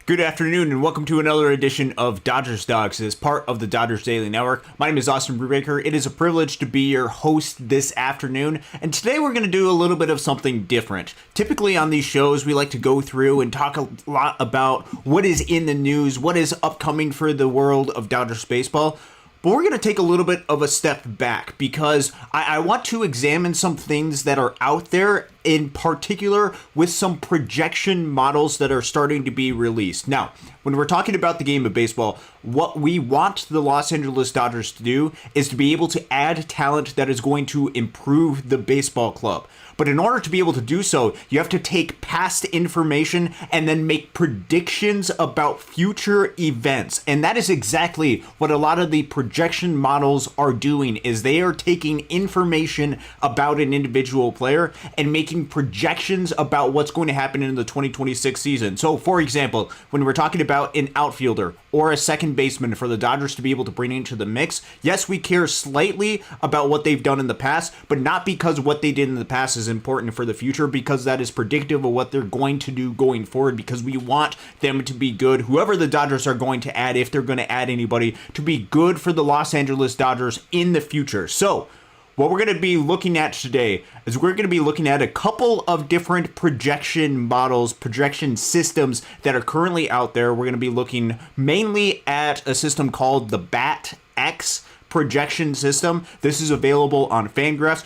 Good afternoon and welcome to another edition of Dodgers Dawgs as part of the Dodgers Daily Network. My name is Austin Brubaker. It is a privilege to be your host this afternoon, and today we're going to do a little bit of something different. Typically on these shows we like to go through and talk a lot about what is in the news, what is upcoming for the world of Dodgers baseball. But we're going to take a little bit of a step back because I want to examine some things that are out there, in particular with some projection models that are starting to be released. Now, when we're talking about the game of baseball, what we want the Los Angeles Dodgers to do is to be able to add talent that is going to improve the baseball club. But in order to be able to do so, you have to take past information and then make predictions about future events. And that is exactly what a lot of the projection models are doing, is they are taking information about an individual player and making projections about what's going to happen in the 2026 season. So, for example, when we're talking about an outfielder or a second baseman for the Dodgers to be able to bring into the mix, yes, we care slightly about what they've done in the past, but not because what they did in the past is important for the future, because that is predictive of what they're going to do going forward, because we want them to be good, whoever the Dodgers are going to add, if they're going to add anybody, to be good for the Los Angeles Dodgers in the future. So what we're going to be looking at today is we're going to be looking at a couple of different projection models, projection systems that are currently out there. We're going to be looking mainly at a system called the BAT-X projection system. This is available on Fangraphs.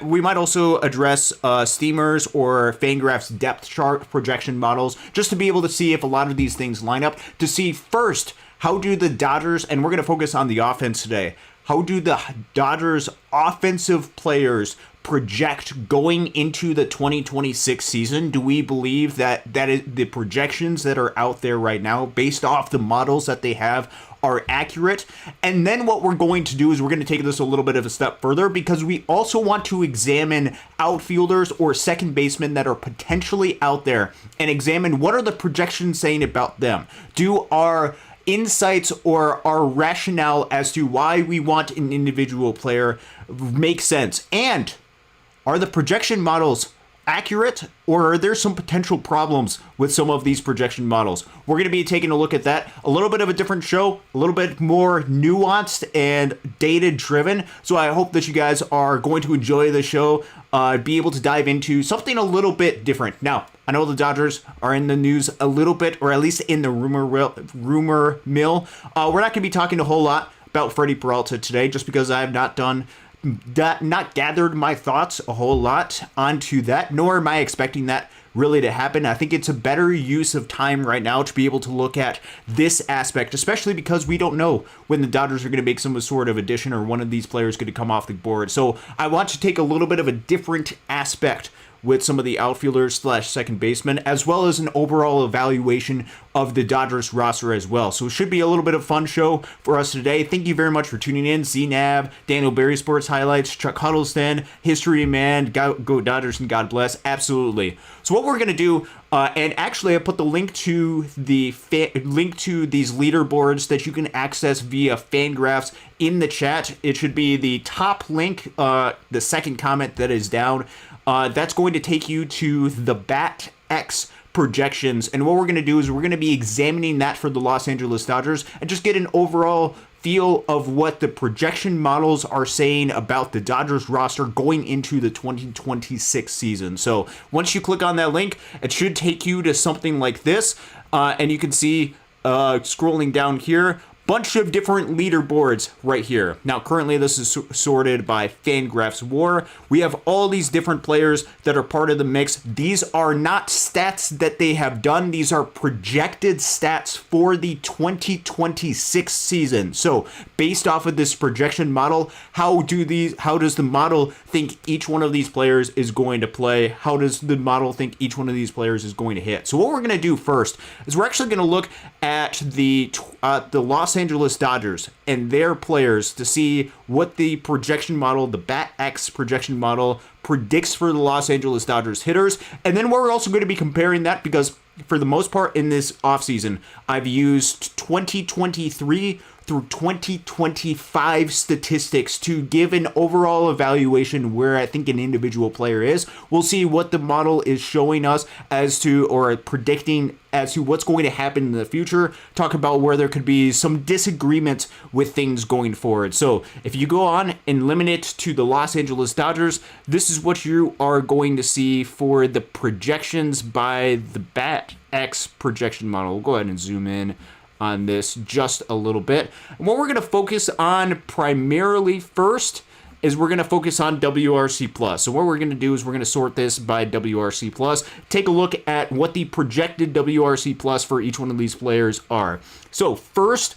We might also address Steamers or Fangraphs depth chart projection models, just to be able to see if a lot of these things line up, to see first, how do the Dodgers, and we're going to focus on the offense today, how do the Dodgers offensive players project going into the 2026 season? Do we believe that the projections that are out there right now, based off the models that they have, are accurate? And then what we're going to do is we're going to take this a little bit of a step further, because we also want to examine outfielders or second basemen that are potentially out there and examine what are the projections saying about them. Do our insights or our rationale as to why we want an individual player make sense? And are the projection models accurate, or are there some potential problems with some of these projection models? We're going to be taking a look at that. A little bit of a different show, a little bit more nuanced and data driven. So I hope that you guys are going to enjoy the show, be able to dive into something a little bit different. Now, I know the Dodgers are in the news a little bit, or at least in the rumor mill. We're not going to be talking a whole lot about Freddie Peralta today, just because I have not gathered my thoughts a whole lot onto that, nor am I expecting that really to happen. I think it's a better use of time right now to be able to look at this aspect, especially because we don't know when the Dodgers are going to make some sort of addition or one of these players going to come off the board. So I want to take a little bit of a different aspect with some of the outfielders / second basemen, as well as an overall evaluation of the Dodgers roster as well. So it should be a little bit of a fun show for us today. Thank you very much for tuning in. ZNAB, Daniel Berry Sports Highlights, Chuck Huddleston, History Man, Go Dodgers and God Bless. Absolutely. So what we're going to do, and actually I put the link to these leaderboards that you can access via Fangraphs in the chat. It should be the top link, the second comment that is down. That's going to take you to the BAT-X projections. And what we're going to do is we're going to be examining that for the Los Angeles Dodgers and just get an overall feel of what the projection models are saying about the Dodgers roster going into the 2026 season. So once you click on that link, it should take you to something like this. And you can see scrolling down here, bunch of different leaderboards right here. Now, currently this is sorted by Fangraphs WAR. We have all these different players that are part of the mix. These are not stats that they have done. These are projected stats for the 2026 season. So based off of this projection model, how does the model think each one of these players is going to play? How does the model think each one of these players is going to hit? So what we're going to do first is we're actually going to look at the Los Angeles Dodgers and their players to see what the projection model, the BAT-X projection model, predicts for the Los Angeles Dodgers hitters. And then we're also going to be comparing that, because for the most part in this offseason, I've used 2023 through 2025 statistics to give an overall evaluation where I think an individual player is. We'll see what the model is showing us as to, or predicting as to what's going to happen in the future. Talk about where there could be some disagreements with things going forward. So if you go on and limit it to the Los Angeles Dodgers, this is what you are going to see for the projections by the BAT-X projection model. We'll go ahead and zoom in on this just a little bit. And what we're going to focus on primarily first is we're going to focus on WRC+. So what we're going to do is we're going to sort this by WRC+, take a look at what the projected WRC+ for each one of these players are. So first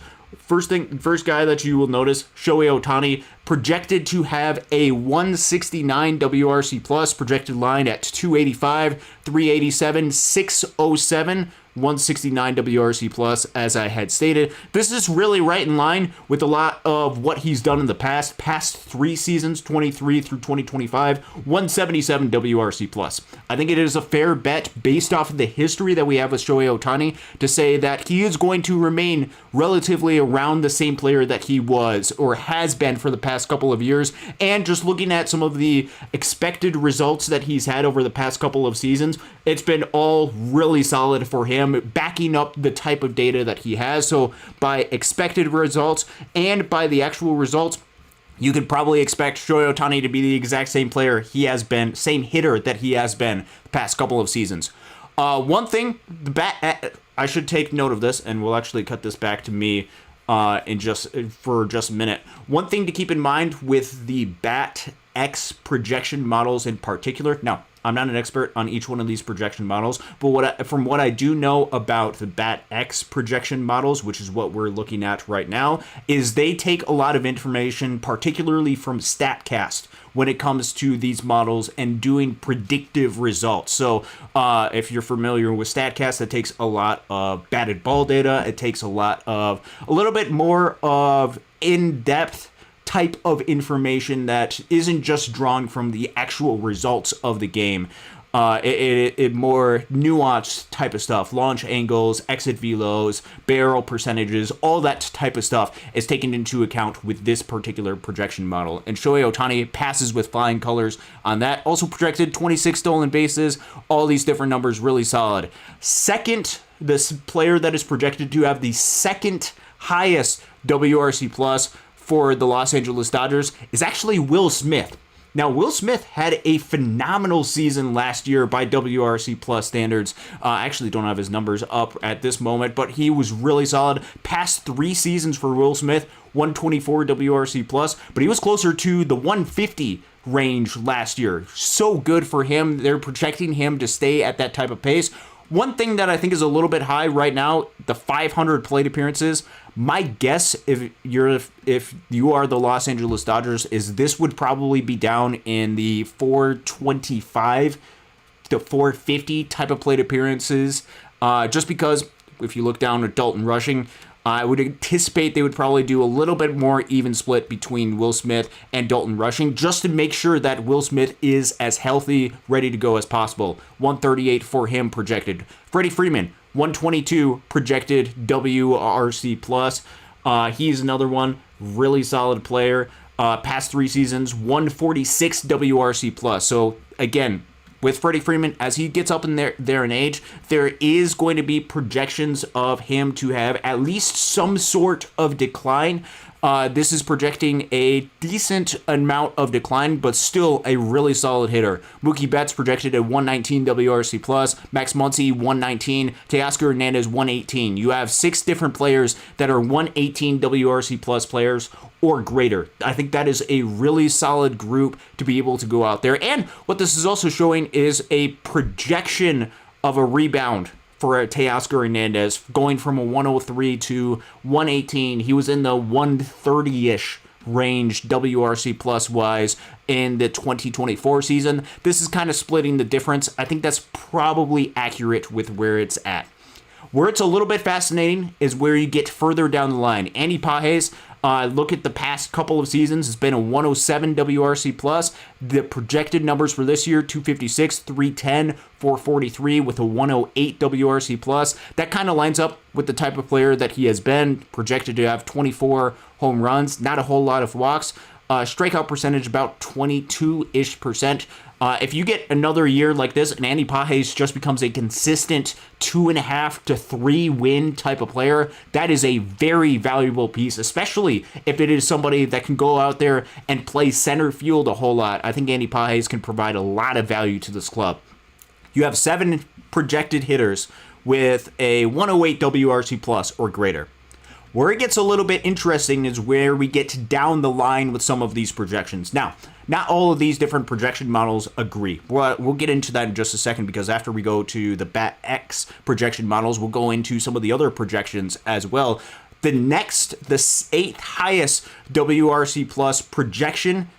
guy that you will notice, Shohei Ohtani, projected to have a 169 WRC+, projected line at 285, 387, 607, 169 WRC+, as I had stated. This is really right in line with a lot of what he's done in the past 3 seasons, 23 through 2025, 177 WRC+. I think it is a fair bet based off of the history that we have with Shohei Ohtani to say that he is going to remain relatively around the same player that he was or has been for the past couple of years, and just looking at some of the expected results that he's had over the past couple of seasons, it's been all really solid for him, backing up the type of data that he has. So by expected results and by the actual results, you could probably expect Shohei Ohtani to be the exact same player he has been, same hitter that he has been the past couple of seasons. One thing, I should take note of this, and we'll actually cut this back to me for just a minute. One thing to keep in mind with the BAT-X projection models in particular. Now, I'm not an expert on each one of these projection models, but from what I do know about the BAT-X projection models, which is what we're looking at right now, is they take a lot of information, particularly from StatCast, when it comes to these models and doing predictive results. So if you're familiar with StatCast, it takes a lot of batted ball data. It takes a little bit more of in-depth type of information that isn't just drawn from the actual results of the game. It more nuanced type of stuff, launch angles, exit velos, barrel percentages, all that type of stuff is taken into account with this particular projection model. And Shohei Ohtani passes with flying colors on that. Also projected 26 stolen bases, all these different numbers really solid. Second, this player that is projected to have the second highest WRC+ for the Los Angeles Dodgers is actually Will Smith. Now, Will Smith had a phenomenal season last year by WRC+ standards. I actually don't have his numbers up at this moment, but he was really solid. Past 3 seasons for Will Smith, 124 WRC+, but he was closer to the 150 range last year. So good for him. They're projecting him to stay at that type of pace. One thing that I think is a little bit high right now, the 500 plate appearances. My guess, if you are the Los Angeles Dodgers, is this would probably be down in the 425 to 450 type of plate appearances. Just because if you look down at Dalton rushing, I would anticipate they would probably do a little bit more even split between Will Smith and Dalton rushing, just to make sure that Will Smith is as healthy, ready to go as possible. 138 for him projected. Freddie Freeman, 122 projected WRC+. He's another one, really solid player. Past 3 seasons, 146 WRC+. So again, with Freddie Freeman, as he gets up in there in age, there is going to be projections of him to have at least some sort of decline. This is projecting a decent amount of decline, but still a really solid hitter. Mookie Betts projected at 119 WRC+, Max Muncy 119, Teoscar Hernandez 118. You have 6 different players that are 118 WRC+ players or greater. I think that is a really solid group to be able to go out there. And what this is also showing is a projection of a rebound for Teoscar Hernandez, going from a 103 to 118. He was in the 130-ish range WRC+ wise in the 2024 season. This is kind of splitting the difference. I think that's probably accurate with where it's at. Where it's a little bit fascinating is where you get further down the line. Andy Pages, look at the past couple of seasons. It's been a 107 WRC plus. The projected numbers for this year, 256, 310, 443 with a 108 WRC plus. That kind of lines up with the type of player that he has been, projected to have 24 home runs, not a whole lot of walks. Strikeout percentage about 22-ish%. If you get another year like this and Andy Pages just becomes a consistent 2.5 to 3 win type of player, that is a very valuable piece, especially if it is somebody that can go out there and play center field a whole lot. I think Andy Pages can provide a lot of value to this club. You have 7 projected hitters with a 108 WRC plus or greater. Where it gets a little bit interesting is where we get down the line with some of these projections. Now, not all of these different projection models agree. We'll get into that in just a second, because after we go to the BAT-X projection models, we'll go into some of the other projections as well. The 8th highest WRC plus projection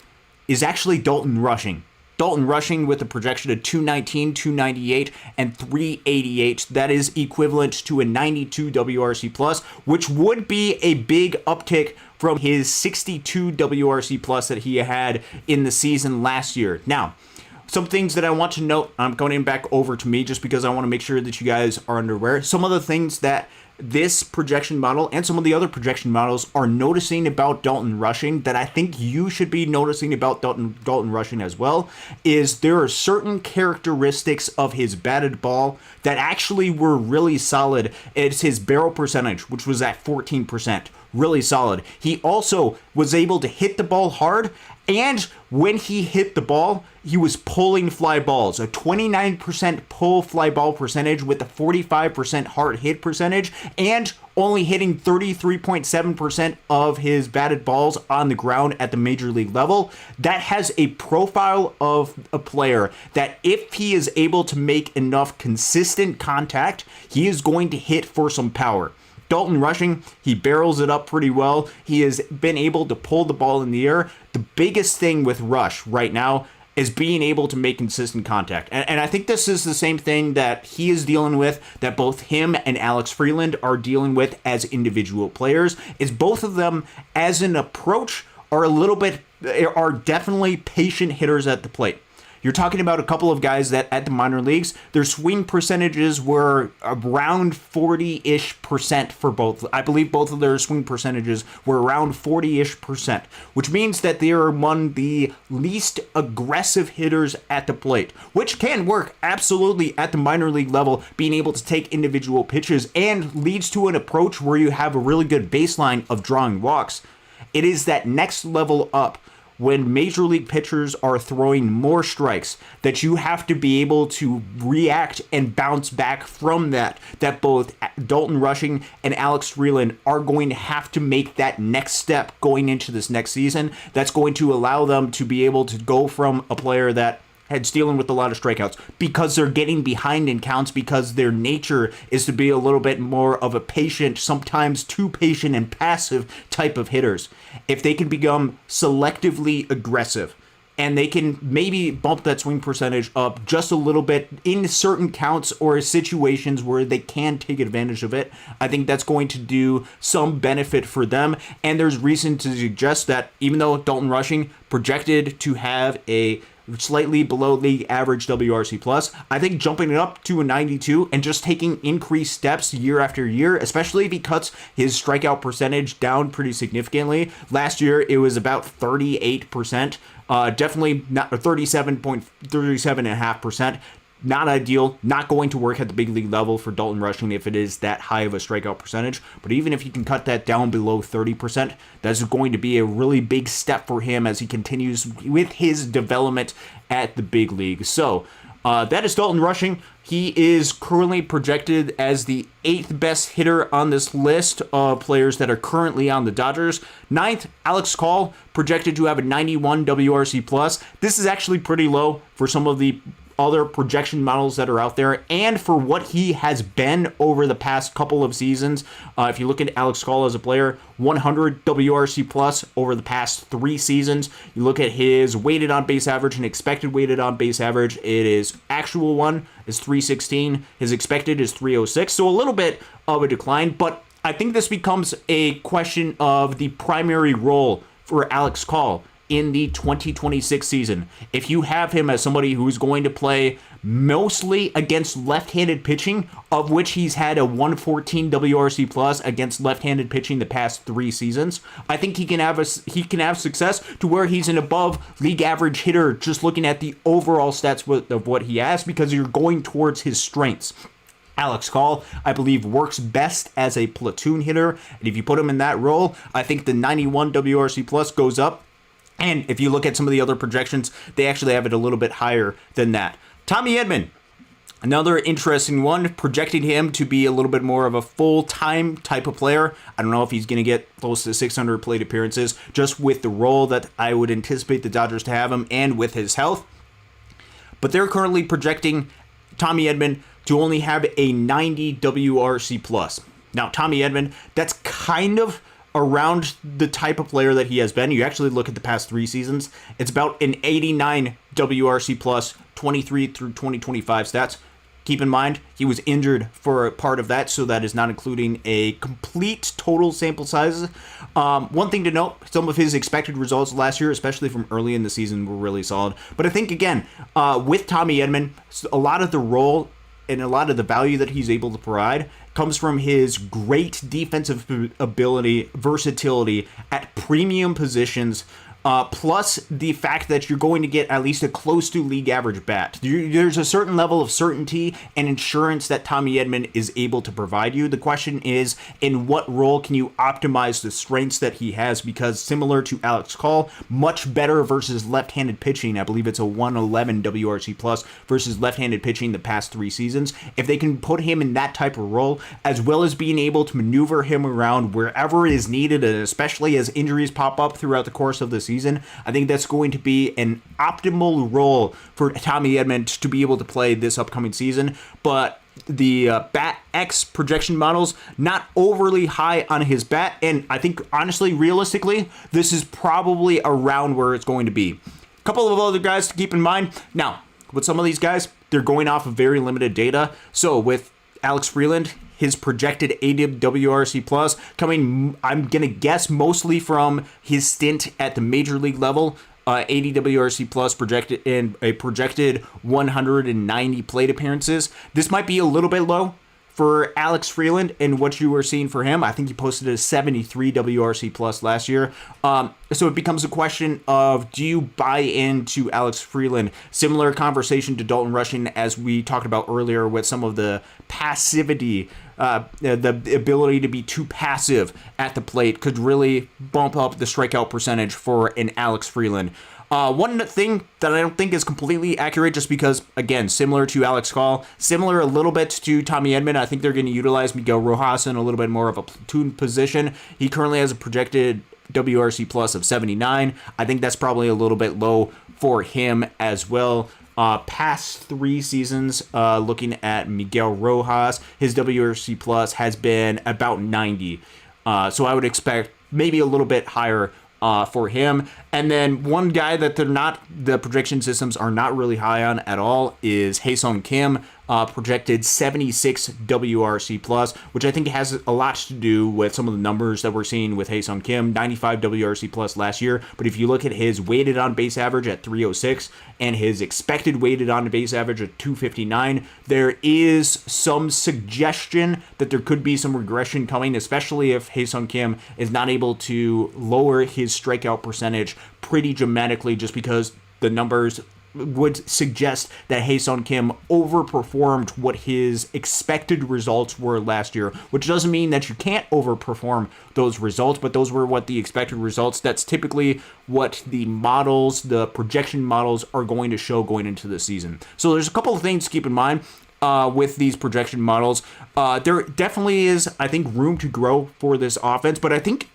is actually Dalton Rushing. Dalton Rushing with a projection of 219, 298, and 388. That is equivalent to a 92 WRC plus, which would be a big uptick from his 62 WRC plus that he had in the season last year. Now, some things that I want to note, I'm going back over to me just because I want to make sure that you guys are aware. Some of the things that this projection model and some of the other projection models are noticing about Dalton Rushing that I think you should be noticing about Dalton Rushing as well is there are certain characteristics of his batted ball that actually were really solid. It's his barrel percentage, which was at 14%. Really solid. He also was able to hit the ball hard, and when he hit the ball, he was pulling fly balls. A 29% pull fly ball percentage with a 45% hard hit percentage, and only hitting 33.7% of his batted balls on the ground at the major league level. That has a profile of a player that if he is able to make enough consistent contact, he is going to hit for some power. Dalton Rushing, he barrels it up pretty well. He has been able to pull the ball in the air. The biggest thing with Rush right now is being able to make consistent contact. And I think this is the same thing that he is dealing with, that both him and Alex Freeland are dealing with as individual players, is both of them as an approach are definitely patient hitters at the plate. You're talking about a couple of guys that at the minor leagues, their swing percentages were around 40-ish% for both. I believe both of their swing percentages were around 40-ish%, which means that they are among the least aggressive hitters at the plate, which can work absolutely at the minor league level, being able to take individual pitches, and leads to an approach where you have a really good baseline of drawing walks. It is that next level up, when major league pitchers are throwing more strikes, that you have to be able to react and bounce back from that both Dalton Rushing and Alex Freeland are going to have to make that next step going into this next season. That's going to allow them to be able to go from a player that had dealing with a lot of strikeouts because they're getting behind in counts, because their nature is to be a little bit more of a patient, sometimes too patient and passive type of hitters. If they can become selectively aggressive and they can maybe bump that swing percentage up just a little bit in certain counts or situations where they can take advantage of it, I think that's going to do some benefit for them. And there's reason to suggest that even though Dalton Rushing projected to have a slightly below league average WRC plus, I think jumping it up to a 92 and just taking increased steps year after year, especially if he cuts his strikeout percentage down pretty significantly. Last year it was about 38%, definitely not 37.5%. Not ideal, not going to work at the big league level for Dalton Rushing if it is that high of a strikeout percentage. But even if you can cut that down below 30%, that's going to be a really big step for him as he continues with his development at the big league. So that is Dalton Rushing. He is currently projected as the 8th best hitter on this list of players that are currently on the Dodgers. 9th, Alex Call, projected to have a 91 WRC plus. This is actually pretty low for some of the other projection models that are out there and for what he has been over the past couple of seasons. If you look at Alex Call as a player, 100 WRC plus over the past 3 seasons. You look at his weighted on base average and expected weighted on base average. It is actual one is 316. His expected is 306. So a little bit of a decline, but I think this becomes a question of the primary role for Alex Call in the 2026 season. If you have him as somebody who's going to play mostly against left-handed pitching, of which he's had a 114 WRC plus against left-handed pitching the past 3 seasons, I think he can have success to where he's an above league average hitter just looking at the overall stats of what he has, because you're going towards his strengths. Alex Call, I believe, works best as a platoon hitter, and if you put him in that role, I think the 91 WRC plus goes up. And if you look at some of the other projections, they actually have it a little bit higher than that. Tommy Edman, another interesting one, projecting him to be a little bit more of a full-time type of player. I don't know if he's going to get close to 600 plate appearances, just with the role that I would anticipate the Dodgers to have him and with his health. But they're currently projecting Tommy Edman to only have a 90 WRC plus. Now, Tommy Edman, that's kind of around the type of player that he has been. You actually look at the past 3 seasons, it's about an 89 WRC plus, 23 through 2025 stats. Keep in mind, he was injured for a part of that, so that is not including a complete total sample sizes. One thing to note, some of his expected results last year, especially from early in the season, were really solid. But I think, again, with Tommy Edman, a lot of the role and a lot of the value that he's able to provide comes from his great defensive ability, versatility at premium positions, plus the fact that you're going to get at least a close to league average bat. There's a certain level of certainty and insurance that Tommy Edman is able to provide you. The question is, in what role can you optimize the strengths that he has? Because similar to Alex Call, much better versus left-handed pitching. I believe it's a 111 WRC plus versus left-handed pitching the past 3 seasons. If they can put him in that type of role, as well as being able to maneuver him around wherever is needed, and especially as injuries pop up throughout the course of the season, I think that's going to be an optimal role for Tommy Edman to be able to play this upcoming season. But the Bat X projection models, not overly high on his bat, and I think, honestly, realistically, this is probably around where it's going to be. A couple of other guys to keep in mind. Now, with some of these guys, they're going off of very limited data. So with Alex Freeland, his projected 80 WRC plus coming, I'm going to guess, mostly from his stint at the major league level. 80 WRC plus projected in a projected 190 plate appearances. This might be a little bit low for Alex Freeland and what you were seeing for him. I think he posted a 73 WRC plus last year. So it becomes a question of, do you buy into Alex Freeland? Similar conversation to Dalton Rushing as we talked about earlier with some of the passivity, the ability to be too passive at the plate could really bump up the strikeout percentage for an Alex Freeland. One thing that I don't think is completely accurate, just because, again, similar to Alex Call, similar a little bit to Tommy Edman, I think they're going to utilize Miguel Rojas in a little bit more of a platoon position. He currently has a projected WRC plus of 79. I think that's probably a little bit low for him as well. Past 3 seasons, looking at Miguel Rojas, his WRC plus has been about 90. So I would expect maybe a little bit higher for him. And then one guy that the projection systems are not really high on at all is Hae-Sung Kim, projected 76 WRC plus, which I think has a lot to do with some of the numbers that we're seeing with Hae-Sung Kim, 95 WRC plus last year. But if you look at his weighted on base average at 306 and his expected weighted on base average at 259, there is some suggestion that there could be some regression coming, especially if Hae-Sung Kim is not able to lower his strikeout percentage pretty dramatically, just because the numbers would suggest that Hae-Sung Kim overperformed what his expected results were last year, which doesn't mean that you can't overperform those results, but those were what the expected results. That's typically what the projection models are going to show going into the season. So there's a couple of things to keep in mind with these projection models. There definitely is, I think, room to grow for this offense, but I think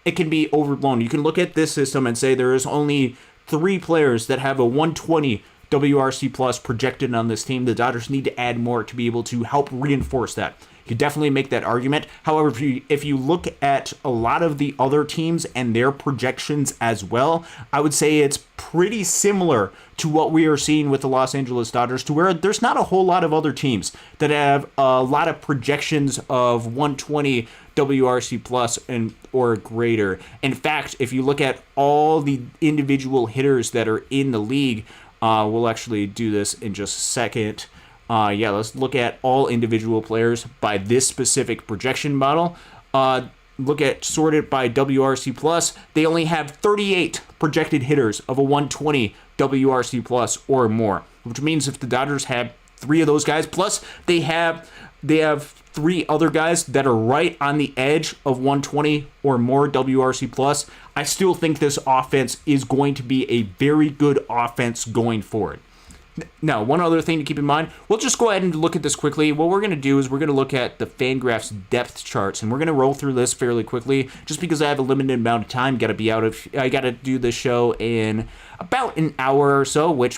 it can be overblown. You can look at this system and say there is only 3 players that have a 120 WRC plus projected on this team. The Dodgers need to add more to be able to help reinforce that. You definitely make that argument. However, if you look at a lot of the other teams and their projections as well, I would say it's pretty similar to what we are seeing with the Los Angeles Dodgers, to where there's not a whole lot of other teams that have a lot of projections of 120 WRC plus and or greater. In fact, if you look at all the individual hitters that are in the league, we'll actually do this in just a second. Let's look at all individual players by this specific projection model. Look at sorted by WRC plus. They only have 38 projected hitters of a 120 WRC plus or more, which means if the Dodgers have 3 of those guys, plus they have 3 other guys that are right on the edge of 120 or more WRC plus, I still think this offense is going to be a very good offense going forward. Now, one other thing to keep in mind, we'll just go ahead and look at this quickly. What we're going to do is we're going to look at the Fangraphs depth charts, and we're going to roll through this fairly quickly, just because I have a limited amount of time. I got to do this show in about an hour or so, which,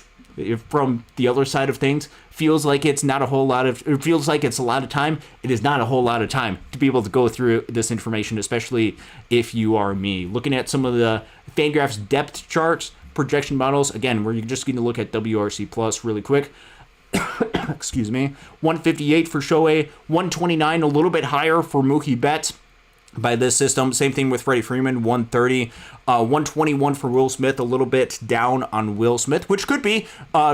from the other side of things, feels like it's not a whole lot of. It feels like it's a lot of time. It is not a whole lot of time to be able to go through this information, especially if you are me. Looking at some of the Fangraphs depth charts, projection models. Again, we're just going to look at WRC plus really quick. Excuse me. 158 for Shohei, 129, a little bit higher for Mookie Betts by this system. Same thing with Freddie Freeman, 130. 121 for Will Smith, a little bit down on Will Smith, which could be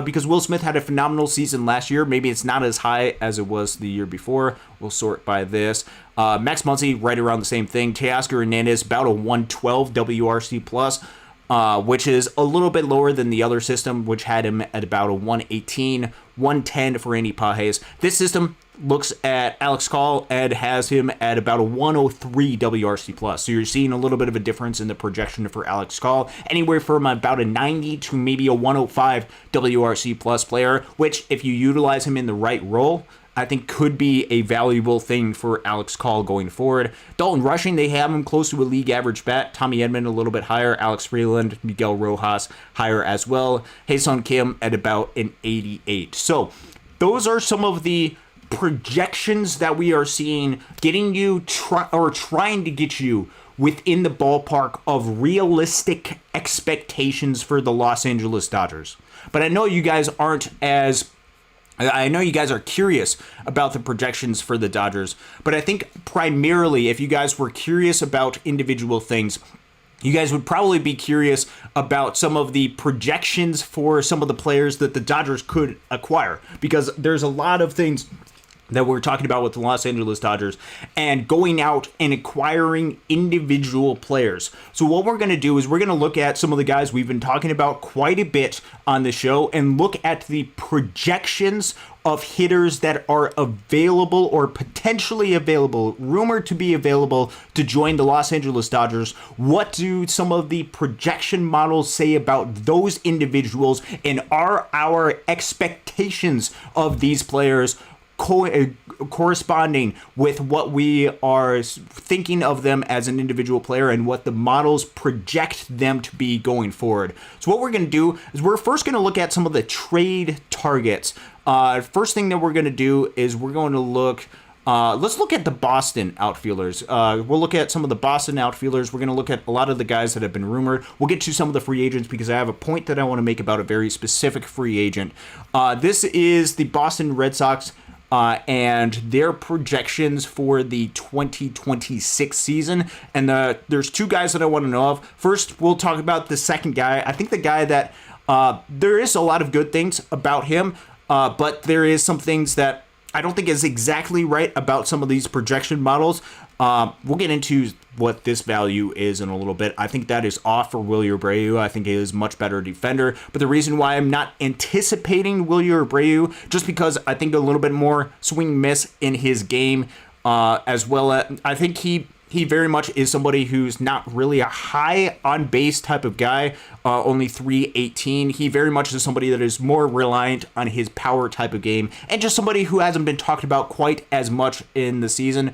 because Will Smith had a phenomenal season last year. Maybe it's not as high as it was the year before. We'll sort by this. Max Muncy, right around the same thing. Teoscar Hernandez, about a 112 WRC plus. Which is a little bit lower than the other system, which had him at about a 118, 110 for Andy Pages. This system looks at Alex Call and has him at about a 103 WRC plus. So you're seeing a little bit of a difference in the projection for Alex Call, anywhere from about a 90 to maybe a 105 WRC plus player, which if you utilize him in the right role, I think could be a valuable thing for Alex Call going forward. Dalton rushing, they have him close to a league average bat. Tommy Edman a little bit higher. Alex Freeland, Miguel Rojas higher as well. Hae-Sung Kim at about an 88. So those are some of the projections that we are seeing getting you trying to get you within the ballpark of realistic expectations for the Los Angeles Dodgers. But I know you guys are curious about the projections for the Dodgers, but I think primarily if you guys were curious about individual things, you guys would probably be curious about some of the projections for some of the players that the Dodgers could acquire, because there's a lot of things that we're talking about with the Los Angeles Dodgers and going out and acquiring individual players. So what we're going to do is we're going to look at some of the guys we've been talking about quite a bit on the show and look at the projections of hitters that are available or potentially available, rumored to be available to join the Los Angeles Dodgers. What do some of the projection models say about those individuals, and are our expectations of these players corresponding with what we are thinking of them as an individual player and what the models project them to be going forward? So what we're going to do is we're first going to look at some of the trade targets. First thing that we're going to do is we're going to look let's look at the Boston outfielders. We'll look at some of the Boston outfielders. We're going to look at a lot of the guys that have been rumored. We'll get to some of the free agents because I have a point that I want to make about a very specific free agent. This is the Boston Red Sox and their projections for the 2026 season. And there's 2 guys that I want to know of. First, we'll talk about the second guy. I think the guy that there is a lot of good things about him, but there is some things that I don't think is exactly right about some of these projection models. We'll get into what this value is in a little bit. I think that is off for Wilyer Abreu. I think he is much better defender. But the reason why I'm not anticipating Wilyer Abreu, just because I think a little bit more swing miss in his game, as well as I think he He very much is somebody who's not really a high on base type of guy, only 318. He very much is somebody that is more reliant on his power type of game, and just somebody who hasn't been talked about quite as much in the season.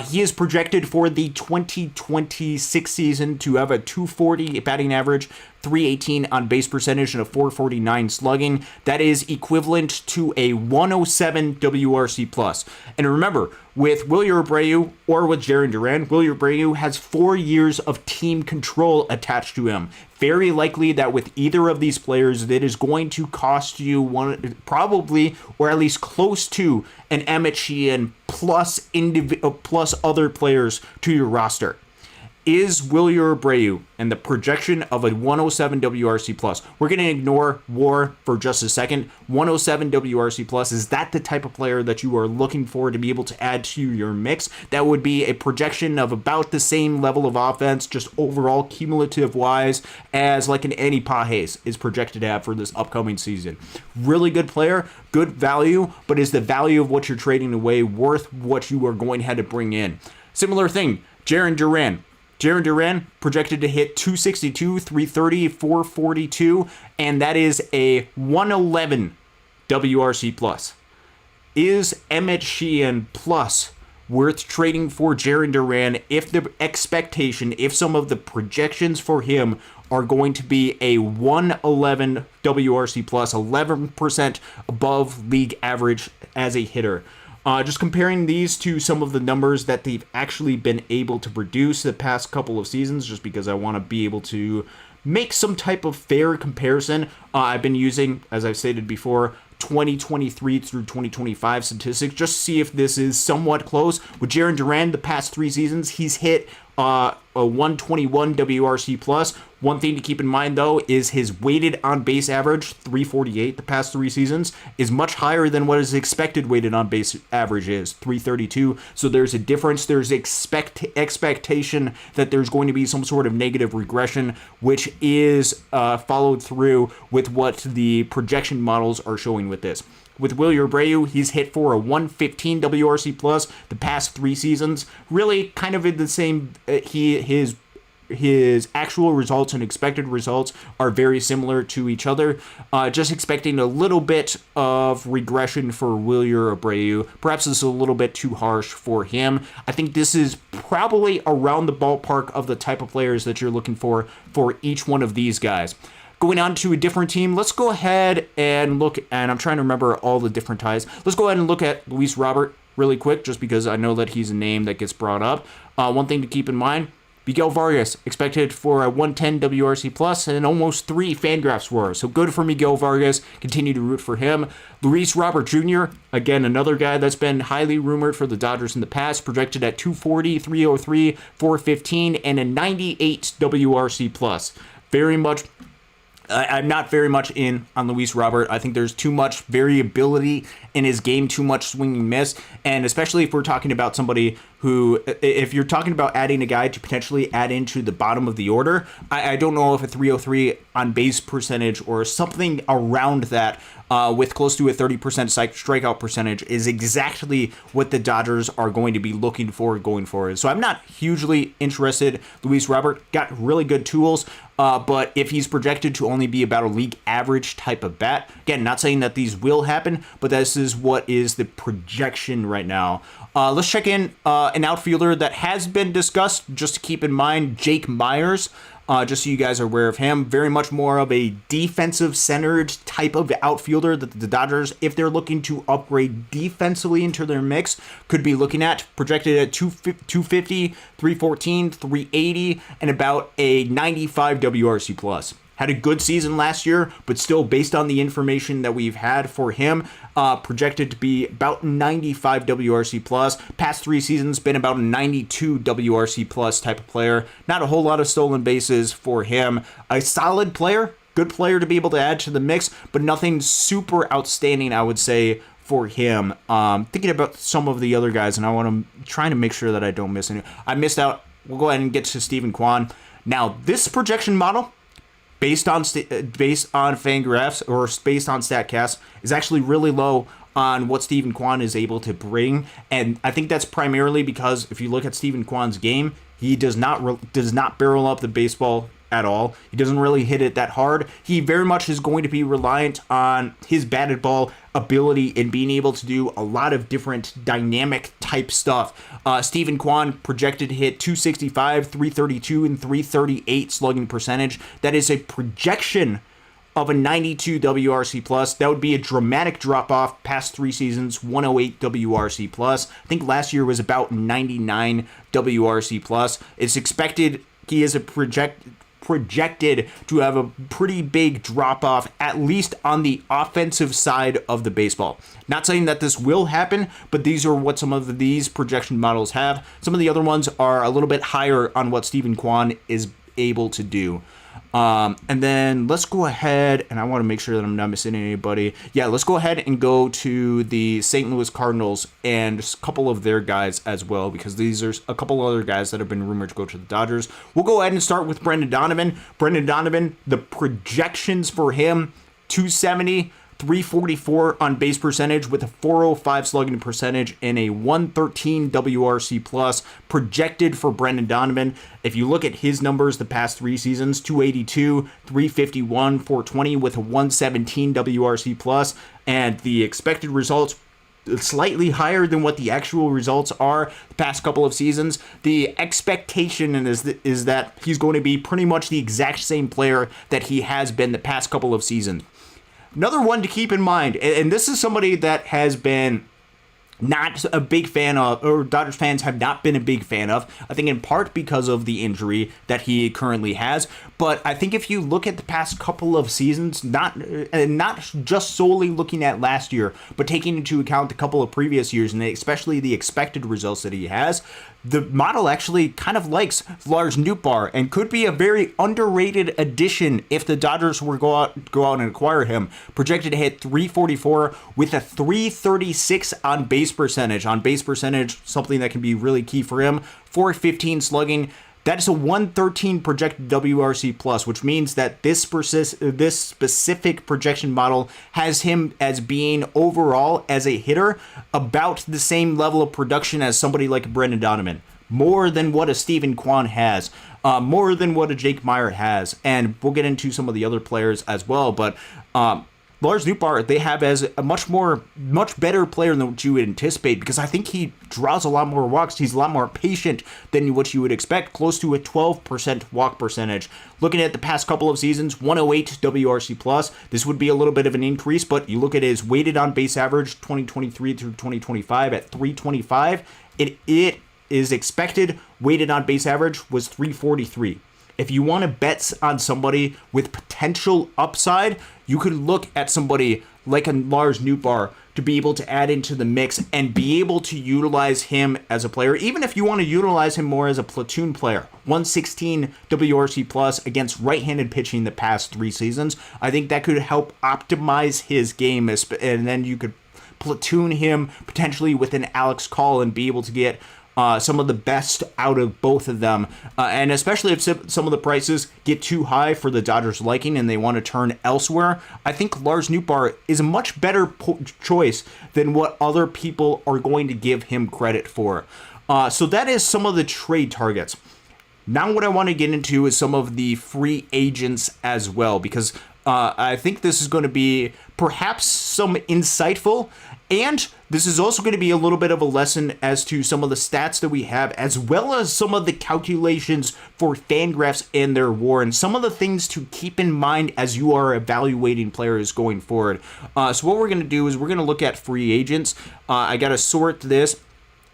He is projected for the 2026 season to have a 240 batting average, 318 on base percentage, and a 449 slugging. That is equivalent to a 107 WRC plus. And remember, with Wilyer Abreu or with Jarren Duran, Wilyer Abreu has 4 years of team control attached to him. Very likely that with either of these players, it is going to cost you probably, or at least close to, an Emmett Sheehan plus other players to your roster. Is Wilyer Abreu and the projection of a 107 WRC plus? We're going to ignore WAR for just a second. 107 WRC plus, is that the type of player that you are looking for to be able to add to your mix? That would be a projection of about the same level of offense, just overall cumulative wise, as like an Andy Pages is projected to have for this upcoming season. Really good player, good value, but is the value of what you're trading away worth what you are going to have to bring in? Similar thing, Jarren Duran. Jarren Duran projected to hit 262, 330, 442, and that is a 111 WRC plus. Is Emmett Sheehan plus worth trading for Jarren Duran if the expectation, if some of the projections for him are going to be a 111 WRC plus, 11% above league average as a hitter? Just comparing these to some of the numbers that they've actually been able to produce the past couple of seasons, just because I want to be able to make some type of fair comparison. I've been using, as I've stated before, 2023 through 2025 statistics, just to see if this is somewhat close. With Jarren Duran, the past 3 seasons, he's hit a 121 WRC plus. One thing to keep in mind, though, is his weighted on base average, 348 the past 3 seasons, is much higher than what his expected weighted on base average is, 332. So there's a difference. There's expectation that there's going to be some sort of negative regression, which is followed through with what the projection models are showing with this. With Wilyer Abreu, he's hit for a 115 WRC plus the past 3 seasons. Really kind of in the same, his actual results and expected results are very similar to each other. Just expecting a little bit of regression for Wilyer Abreu. Perhaps this is a little bit too harsh for him. I think this is probably around the ballpark of the type of players that you're looking for each one of these guys. Going on to a different team, let's go ahead and look, and I'm trying to remember all the different ties. Let's go ahead and look at Luis Robert really quick, just because I know that he's a name that gets brought up. One thing to keep in mind, Miguel Vargas expected for a 110 WRC plus and almost 3 Fangraphs WAR. So good for Miguel Vargas. Continue to root for him. Luis Robert Jr., again, another guy that's been highly rumored for the Dodgers in the past, projected at 240, 303, 415, and a 98 WRC plus. I'm not very much in on Luis Robert. I think there's too much variability in his game, too much swing and miss, and especially if we're talking about somebody who, if you're talking about adding a guy to potentially add into the bottom of the order, I don't know if a 303 on base percentage or something around that with close to a 30% strikeout percentage is exactly what the Dodgers are going to be looking for going forward. So I'm not hugely interested. Luis Robert got really good tools, but if he's projected to only be about a league average type of bat, again, not saying that these will happen, but this is what is the projection right now. Let's check in an outfielder that has been discussed, just to keep in mind, Jake Myers. Just so you guys are aware of him, very much more of a defensive-centered type of outfielder that the Dodgers, if they're looking to upgrade defensively into their mix, could be looking at. Projected at 250, 314, 380, and about a 95 WRC plus. Had a good season last year, but still, based on the information that we've had for him, projected to be about 95 WRC plus. Past 3 seasons, been about a 92 WRC plus type of player. Not a whole lot of stolen bases for him. A solid player, good player to be able to add to the mix, but nothing super outstanding, I would say, for him. Thinking about some of the other guys, and I'm trying to make sure that I don't miss any. I missed out. We'll go ahead and get to Steven Kwan. Now, this projection model, based on Fangraphs or based on StatCast, is actually really low. on what Steven Kwan is able to bring, and I think that's primarily because if you look at Steven Kwan's game, he does not barrel up the baseball at all. He doesn't really hit it that hard. He very much is going to be reliant on his batted ball ability and being able to do a lot of different dynamic type stuff. Steven Kwan projected to hit 265, 332, and 338 slugging percentage. That is a projection of a 92 WRC plus. That would be a dramatic drop off past 3 seasons, 108 WRC plus. I think last year was about 99 WRC plus. It's expected he is projected to have a pretty big drop off, at least on the offensive side of the baseball. Not saying that this will happen, but these are what some of these projection models have. Some of the other ones are a little bit higher on what Steven Kwan is able to do. And then let's go ahead, and I want to make sure that I'm not missing anybody. Yeah, let's go ahead and go to the St. Louis Cardinals and just a couple of their guys as well, because these are a couple other guys that have been rumored to go to the Dodgers. We'll go ahead and start with Brendan Donovan. Brendan Donovan, the projections for him, 270, 344 on base percentage with a 405 slugging percentage and a 113 WRC plus projected for Brendan Donovan. If you look at his numbers the past 3 seasons, 282, 351, 420 with a 117 WRC plus, and the expected results slightly higher than what the actual results are the past couple of seasons. The expectation is that he's going to be pretty much the exact same player that he has been the past couple of seasons. Another one to keep in mind, and this is somebody that has been not a big fan of, or Dodgers fans have not been a big fan of, I think in part because of the injury that he currently has. But I think if you look at the past couple of seasons, not just solely looking at last year, but taking into account a couple of previous years, and especially the expected results that he has, the model actually kind of likes Lars Nootbaar and could be a very underrated addition if the Dodgers were go out and acquire him. Projected to hit 344 with a 336 on base percentage. On base percentage, something that can be really key for him. 415 slugging. That is a 113 projected WRC plus, which means that this specific projection model has him as being overall as a hitter about the same level of production as somebody like Brendan Donovan. More than what a Steven Kwan has, more than what a Jake Meyer has, and we'll get into some of the other players as well. But Lars Nootbaar, they have as a much better player than what you would anticipate, because I think he draws a lot more walks. He's a lot more patient than what you would expect, close to a 12% walk percentage. Looking at the past couple of seasons, 108 WRC plus. This would be a little bit of an increase, but you look at his weighted on base average 2023 through 2025 at 325. It is expected weighted on base average was 343. If you want to bet on somebody with potential upside, you could look at somebody like a Lars Nootbaar to be able to add into the mix and be able to utilize him as a player, even if you want to utilize him more as a platoon player. 116 WRC plus against right-handed pitching the past 3 seasons. I think that could help optimize his game, and then you could platoon him potentially with an Alex Call and be able to get some of the best out of both of them. And especially if some of the prices get too high for the Dodgers' liking and they want to turn elsewhere, I think Lars Nootbaar is a much better choice than what other people are going to give him credit for. So that is some of the trade targets. Now what I want to get into is some of the free agents as well, because I think this is going to be perhaps some insightful, and this is also going to be a little bit of a lesson as to some of the stats that we have, as well as some of the calculations for Fangraphs and their WAR, and some of the things to keep in mind as you are evaluating players going forward. So what we're going to do is we're going to look at free agents. I got to sort this.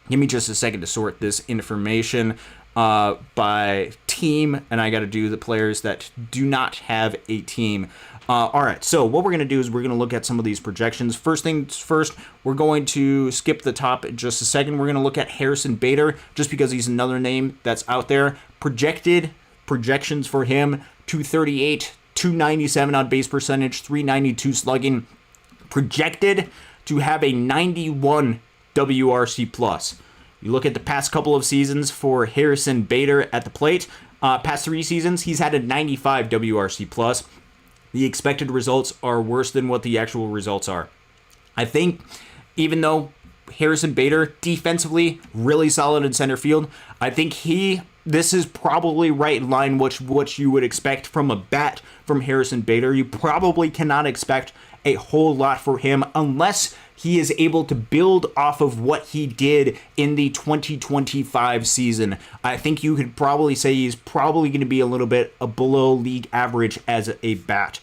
Give me just a second to sort this information by team, and I got to do the players that do not have a team. All right, so what we're going to do is we're going to look at some of these projections. First things first, we're going to skip the top in just a second. We're going to look at Harrison Bader, just because he's another name that's out there. Projections for him, 238, 297 on base percentage, 392 slugging. Projected to have a 91 WRC plus. You look at the past couple of seasons for Harrison Bader at the plate. Past 3 seasons, he's had a 95 WRC plus. The expected results are worse than what the actual results are. I think even though Harrison Bader, defensively, really solid in center field, I think this is probably right in line what you would expect from a bat from Harrison Bader. You probably cannot expect a whole lot for him unless he is able to build off of what he did in the 2025 season. I think you could probably say he's probably going to be a little bit below league average as a bat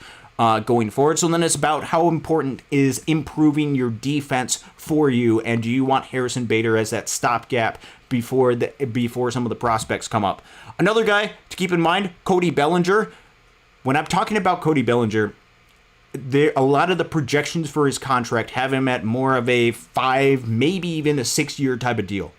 going forward. So then it's about how important is improving your defense for you, and do you want Harrison Bader as that stopgap before some of the prospects come up? Another guy to keep in mind, Cody Bellinger. When I'm talking about Cody Bellinger, a lot of the projections for his contract have him at more of a 5, maybe even a 6-year type of deal.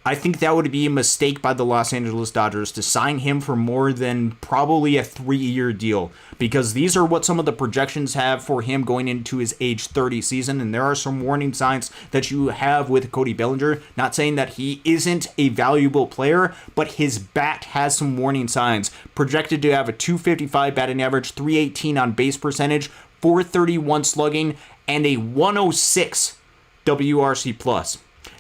I think that would be a mistake by the Los Angeles Dodgers to sign him for more than probably a 3-year deal, because these are what some of the projections have for him going into his age 30 season, and there are some warning signs that you have with Cody Bellinger. Not saying that he isn't a valuable player, but his bat has some warning signs. Projected to have a 255 batting average, 318 on base percentage, 431 slugging, and a 106 WRC plus.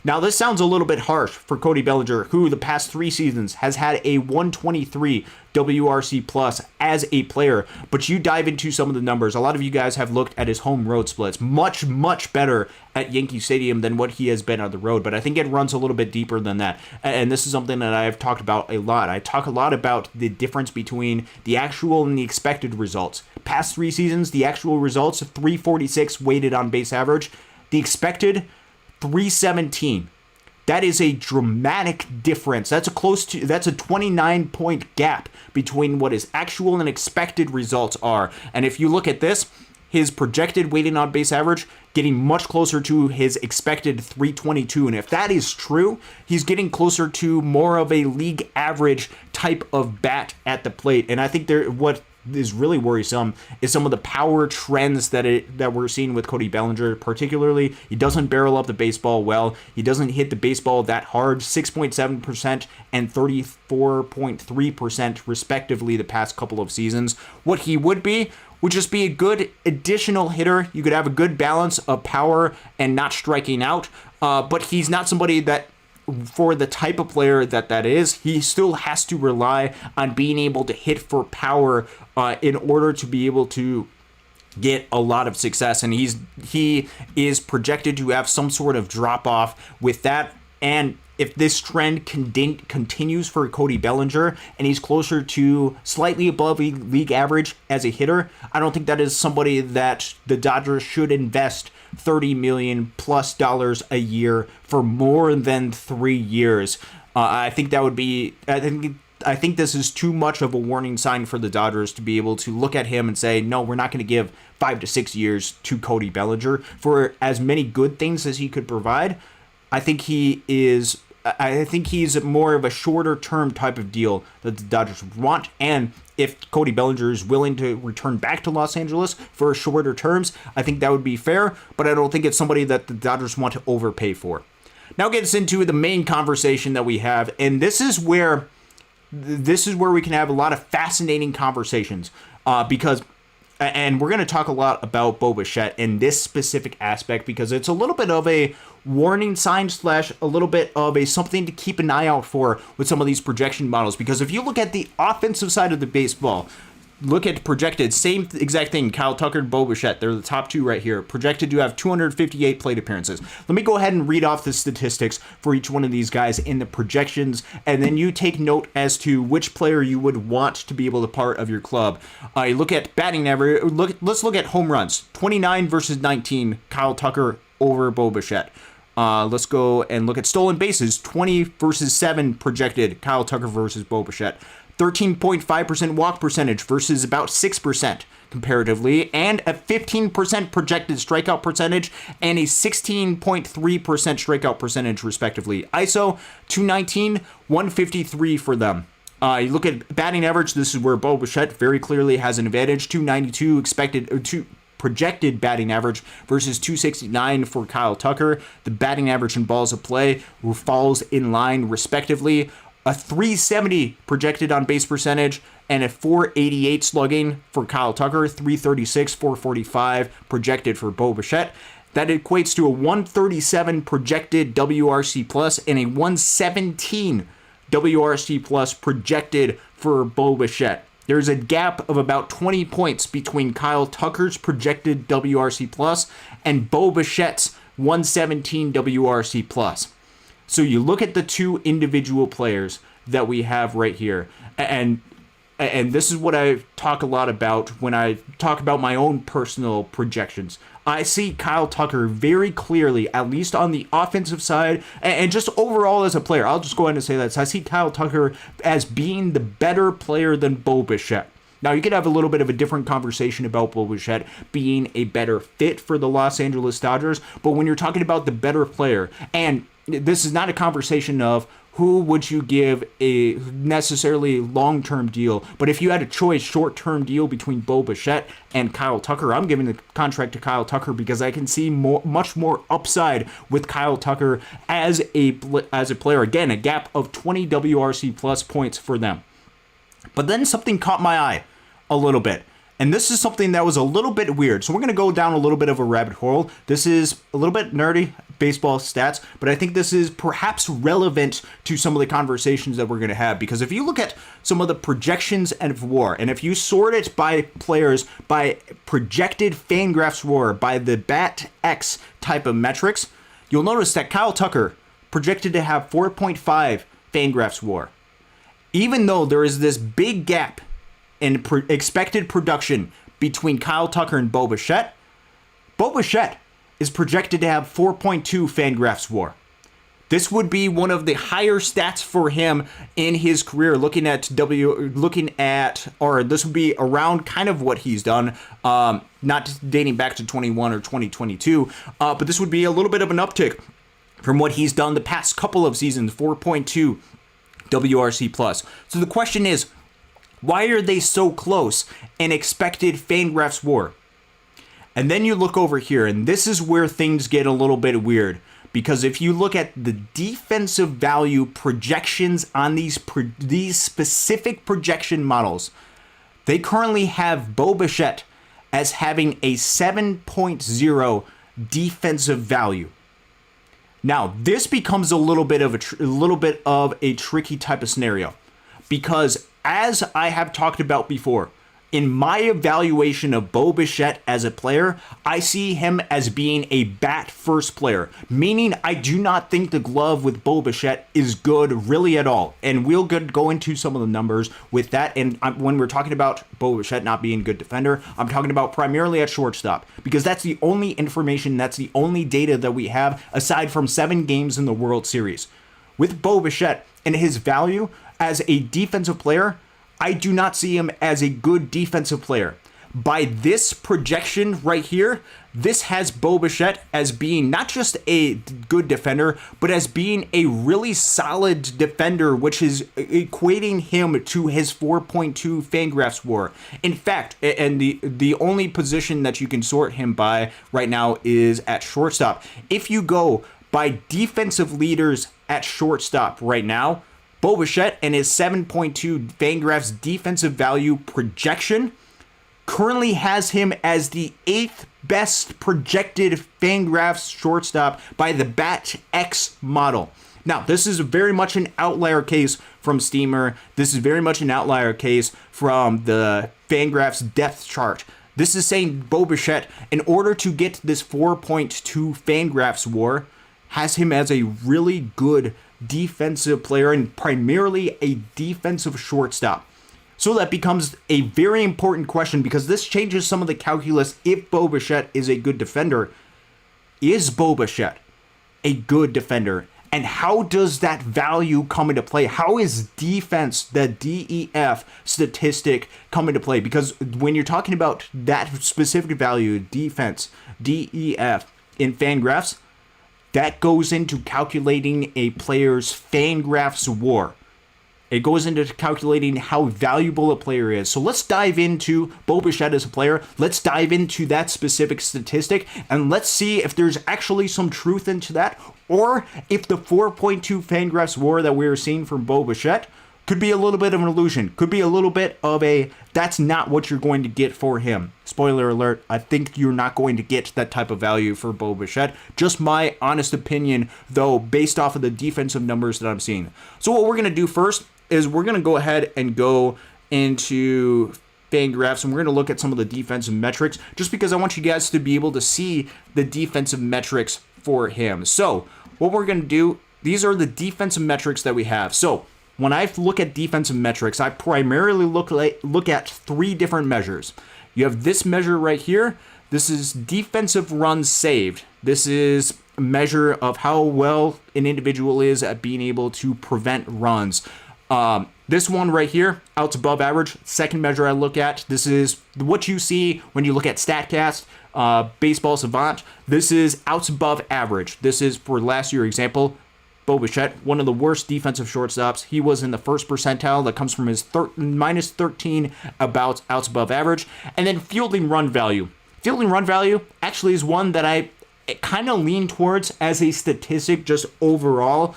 Now, this sounds a little bit harsh for Cody Bellinger, who the past 3 seasons has had a 123 WRC plus as a player, but you dive into some of the numbers. A lot of you guys have looked at his home road splits. Much, much better at Yankee Stadium than what he has been on the road, but I think it runs a little bit deeper than that, and this is something that I've talked about a lot. I talk a lot about the difference between the actual and the expected results. Past 3 seasons, the actual results, 346 weighted on base average. The expected, 317. That is a dramatic difference. That's a 29-point gap between what his actual and expected results are. And if you look at this, his projected weighted on base average getting much closer to his expected 322. And if that is true, he's getting closer to more of a league average type of bat at the plate. And I think what is really worrisome is some of the power trends that we're seeing with Cody Bellinger. Particularly, he doesn't barrel up the baseball well. He doesn't hit the baseball that hard. 6.7% and 34.3% respectively the past couple of seasons. What he would just be a good additional hitter. You could have a good balance of power and not striking out, but he's not somebody that, for the type of player that is, he still has to rely on being able to hit for power in order to be able to get a lot of success. And he is projected to have some sort of drop off with that. And if this trend continues for Cody Bellinger and he's closer to slightly above league average as a hitter, I don't think that is somebody that the Dodgers should invest $30 million plus a year for more than 3 years. I think that would be. I think this is too much of a warning sign for the Dodgers to be able to look at him and say, no, we're not going to give 5 to 6 years to Cody Bellinger for as many good things as he could provide. I think he's more of a shorter term type of deal that the Dodgers want. And if Cody Bellinger is willing to return back to Los Angeles for shorter terms, I think that would be fair, but I don't think it's somebody that the Dodgers want to overpay for. Now gets into the main conversation that we have, and this is where we can have a lot of fascinating conversations and we're going to talk a lot about Bo Bichette in this specific aspect because it's a little bit of a warning sign / a little bit of a something to keep an eye out for with some of these projection models. Because if you look at the offensive side of the baseball, look at projected, same exact thing, Kyle Tucker and Bo Bichette, they're the top 2 right here, projected to have 258 plate appearances. Let me go ahead and read off the statistics for each one of these guys in the projections, and then you take note as to which player you would want to be able to part of your club. You look at batting average, let's look at home runs, 29 versus 19, Kyle Tucker over Bo Bichette. Let's go and look at stolen bases, 20 versus 7 projected, Kyle Tucker versus Bo Bichette. 13.5% walk percentage versus about 6% comparatively, and a 15% projected strikeout percentage and a 16.3% strikeout percentage respectively. ISO 219, 153 for them. You look at batting average, this is where Bo Bichette very clearly has an advantage, 292 projected batting average versus 269 for Kyle Tucker. The batting average in balls of play falls in line respectively. A 370 projected on base percentage and a 488 slugging for Kyle Tucker, 336, 445 projected for Bo Bichette. That equates to a 137 projected WRC plus and a 117 WRC plus projected for Bo Bichette. There's a gap of about 20 points between Kyle Tucker's projected WRC plus and Bo Bichette's 117 WRC plus. So you look at the two individual players that we have right here, and this is what I talk a lot about when I talk about my own personal projections. I see Kyle Tucker very clearly, at least on the offensive side, and just overall as a player. I'll just go ahead and say that. I see Kyle Tucker as being the better player than Bo Bichette. Now, you could have a little bit of a different conversation about Bo Bichette being a better fit for the Los Angeles Dodgers, but when you're talking about the better player, and this is not a conversation of who would you give a necessarily long-term deal, but if you had a choice, short-term deal between Bo Bichette and Kyle Tucker, I'm giving the contract to Kyle Tucker because I can see much more upside with Kyle Tucker as a player. Again, a gap of 20 WRC plus points for them. But then something caught my eye a little bit. And this is something that was a little bit weird. So we're going to go down a little bit of a rabbit hole. This is a little bit nerdy, baseball stats, but I think this is perhaps relevant to some of the conversations that we're going to have. Because if you look at some of the projections of WAR, and if you sort it by players, by projected Fangraphs WAR, by the BAT-X type of metrics, you'll notice that Kyle Tucker projected to have 4.5 Fangraphs WAR. Even though there is this big gap in expected production between Kyle Tucker and Bo Bichette is projected to have 4.2 Fangraphs WAR. This would be one of the higher stats for him in his career, this would be around kind of what he's done, not dating back to 21 or 2022, but this would be a little bit of an uptick from what he's done the past couple of seasons, 4.2 WRC plus. So the question is, why are they so close in expected Fangraphs WAR? And then you look over here, and this is where things get a little bit weird. Because if you look at the defensive value projections on these specific projection models, they currently have Bo Bichette as having a 7.0 defensive value. Now, this becomes a little bit of a tricky type of scenario, because as I have talked about before, in my evaluation of Bo Bichette as a player, I see him as being a bat-first player, meaning I do not think the glove with Bo Bichette is good really at all. And we'll go into some of the numbers with that. And when we're talking about Bo Bichette not being a good defender, I'm talking about primarily at shortstop, because that's the only information, that's the only data that we have aside from 7 games in the World Series. With Bo Bichette and his value as a defensive player, I do not see him as a good defensive player. By this projection right here, this has Bo Bichette as being not just a good defender, but as being a really solid defender, which is equating him to his 4.2 Fangraphs WAR. In fact, and the only position that you can sort him by right now is at shortstop. If you go by defensive leaders at shortstop right now, Bo Bichette and his 7.2 Fangraphs defensive value projection currently has him as the 8th best projected Fangraphs shortstop by the BAT-X model. Now, this is very much an outlier case from Steamer. This is very much an outlier case from the Fangraphs depth chart. This is saying Bo Bichette, in order to get this 4.2 Fangraphs WAR, has him as a really good defensive player and primarily a defensive shortstop. So that becomes a very important question, because this changes some of the calculus. If Bo Bichette is a good defender, is Bo Bichette a good defender? And how does that value come into play? How is defense, the DEF statistic, come into play? Because when you're talking about that specific value, defense, DEF, in Fangraphs, that goes into calculating a player's Fangraphs WAR. It goes into calculating how valuable a player is. So let's dive into Bo Bichette as a player. Let's dive into that specific statistic, and let's see if there's actually some truth into that, or if the 4.2 Fangraphs WAR that we're seeing from Bo Bichette could be a little bit of an illusion. Could be a little bit of a, that's not what you're going to get for him. Spoiler alert, I think you're not going to get that type of value for Bo Bichette. Just my honest opinion, though, based off of the defensive numbers that I'm seeing. So what we're going to do first is we're going to go ahead and go into Fangraphs, and we're going to look at some of the defensive metrics, just because I want you guys to be able to see the defensive metrics for him. So what we're going to do, these are the defensive metrics that we have. So when I look at defensive metrics, I primarily look at three different measures. You have this measure right here. This is defensive runs saved. This is a measure of how well an individual is at being able to prevent runs. This one right here, outs above average, second measure I look at. This is what you see when you look at StatCast, Baseball Savant. This is outs above average. This is, for last year example, Bo Bichette, one of the worst defensive shortstops. He was in the first percentile. That comes from his minus 13 about outs above average. And then fielding run value. Fielding run value actually is one that I kind of lean towards as a statistic just overall.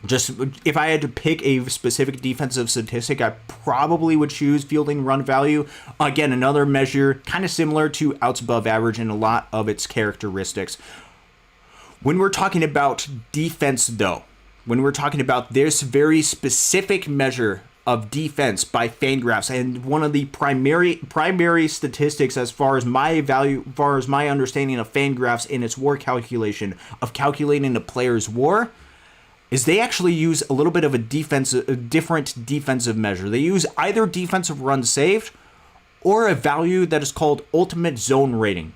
Just if I had to pick a specific defensive statistic, I probably would choose fielding run value. Again, another measure kind of similar to outs above average in a lot of its characteristics. When we're talking about defense, though, when we're talking about this very specific measure of defense by Fangraphs, and one of the primary statistics as far as my understanding of Fangraphs in its WAR calculation of calculating the player's WAR, is they actually use a little bit of a different defensive measure. They use either defensive runs saved or a value that is called ultimate zone rating.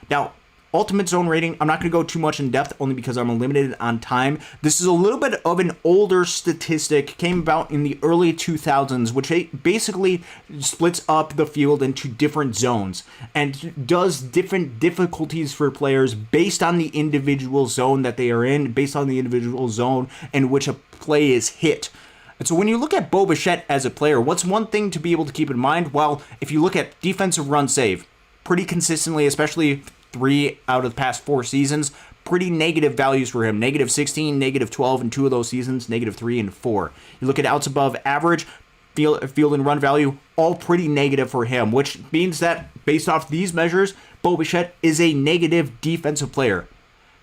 Now, ultimate zone rating, I'm not going to go too much in depth only because I'm limited on time. This is a little bit of an older statistic, came about in the early 2000s, which basically splits up the field into different zones and does different difficulties for players based on the individual zone that they are in, based on the individual zone in which a play is hit. And so when you look at Bo Bichette as a player, what's one thing to be able to keep in mind? Well, if you look at defensive run save, pretty consistently, especially 3 out of the past 4 seasons, pretty negative values for him. Negative 16, negative 12 in 2 of those seasons, negative 3 and 4. You look at outs above average, field and run value, all pretty negative for him, which means that based off these measures, Bo Bichette is a negative defensive player.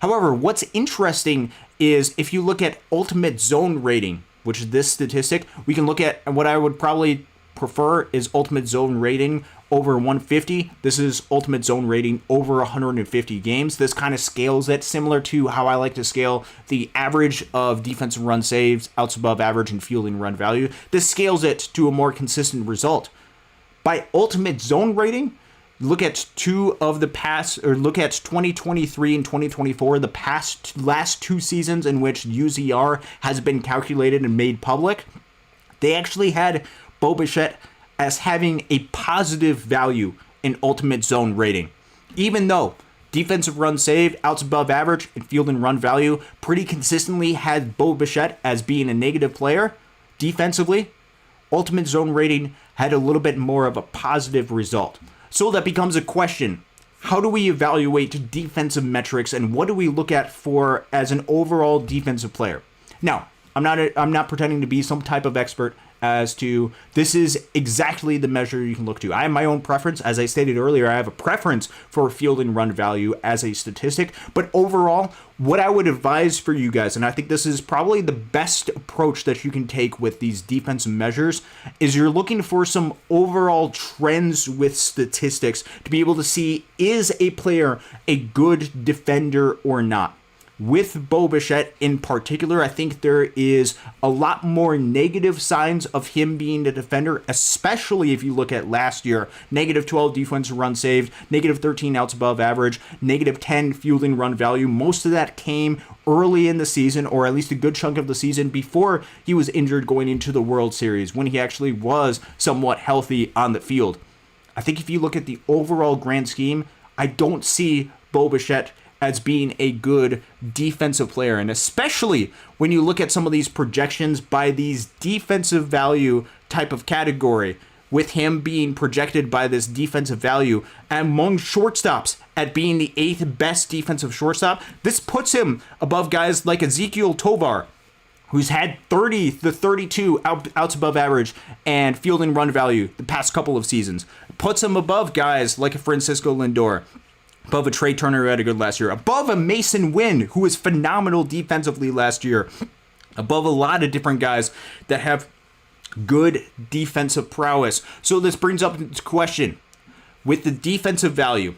However, what's interesting is if you look at ultimate zone rating, which is this statistic, we can look at what I would probably prefer is ultimate zone rating over 150. This is ultimate zone rating over 150 games. This kind of scales it similar to how I like to scale the average of defensive run saves, outs above average, and fielding run value. This scales it to a more consistent result. By ultimate zone rating, look at look at 2023 and 2024, the last 2 seasons in which UZR has been calculated and made public. They actually had Bo Bichette as having a positive value in ultimate zone rating. Even though defensive run saved, outs above average, and field and run value pretty consistently had Bo Bichette as being a negative player, defensively, ultimate zone rating had a little bit more of a positive result. So that becomes a question. How do we evaluate defensive metrics, and what do we look at for as an overall defensive player? Now, I'm not pretending to be some type of expert as to this is exactly the measure you can look to. I have my own preference. As I stated earlier, I have a preference for field and run value as a statistic. But overall, what I would advise for you guys, and I think this is probably the best approach that you can take with these defensive measures, is you're looking for some overall trends with statistics to be able to see, is a player a good defender or not? With Bo Bichette in particular, I think there is a lot more negative signs of him being a defender, especially if you look at last year. Negative 12 defensive run saved, negative 13 outs above average, negative 10 fielding run value. Most of that came early in the season, or at least a good chunk of the season before he was injured going into the World Series, when he actually was somewhat healthy on the field. I think if you look at the overall grand scheme, I don't see Bo Bichette as being a good defensive player. And especially when you look at some of these projections by these defensive value type of category, with him being projected by this defensive value among shortstops at being the 8th best defensive shortstop, this puts him above guys like Ezequiel Tovar, who's had 30 to 32 outs above average and fielding run value the past couple of seasons. Puts him above guys like a Francisco Lindor, above a Trey Turner who had a good last year, above a Mason Wynn who was phenomenal defensively last year, above a lot of different guys that have good defensive prowess. So this brings up the question, with the defensive value,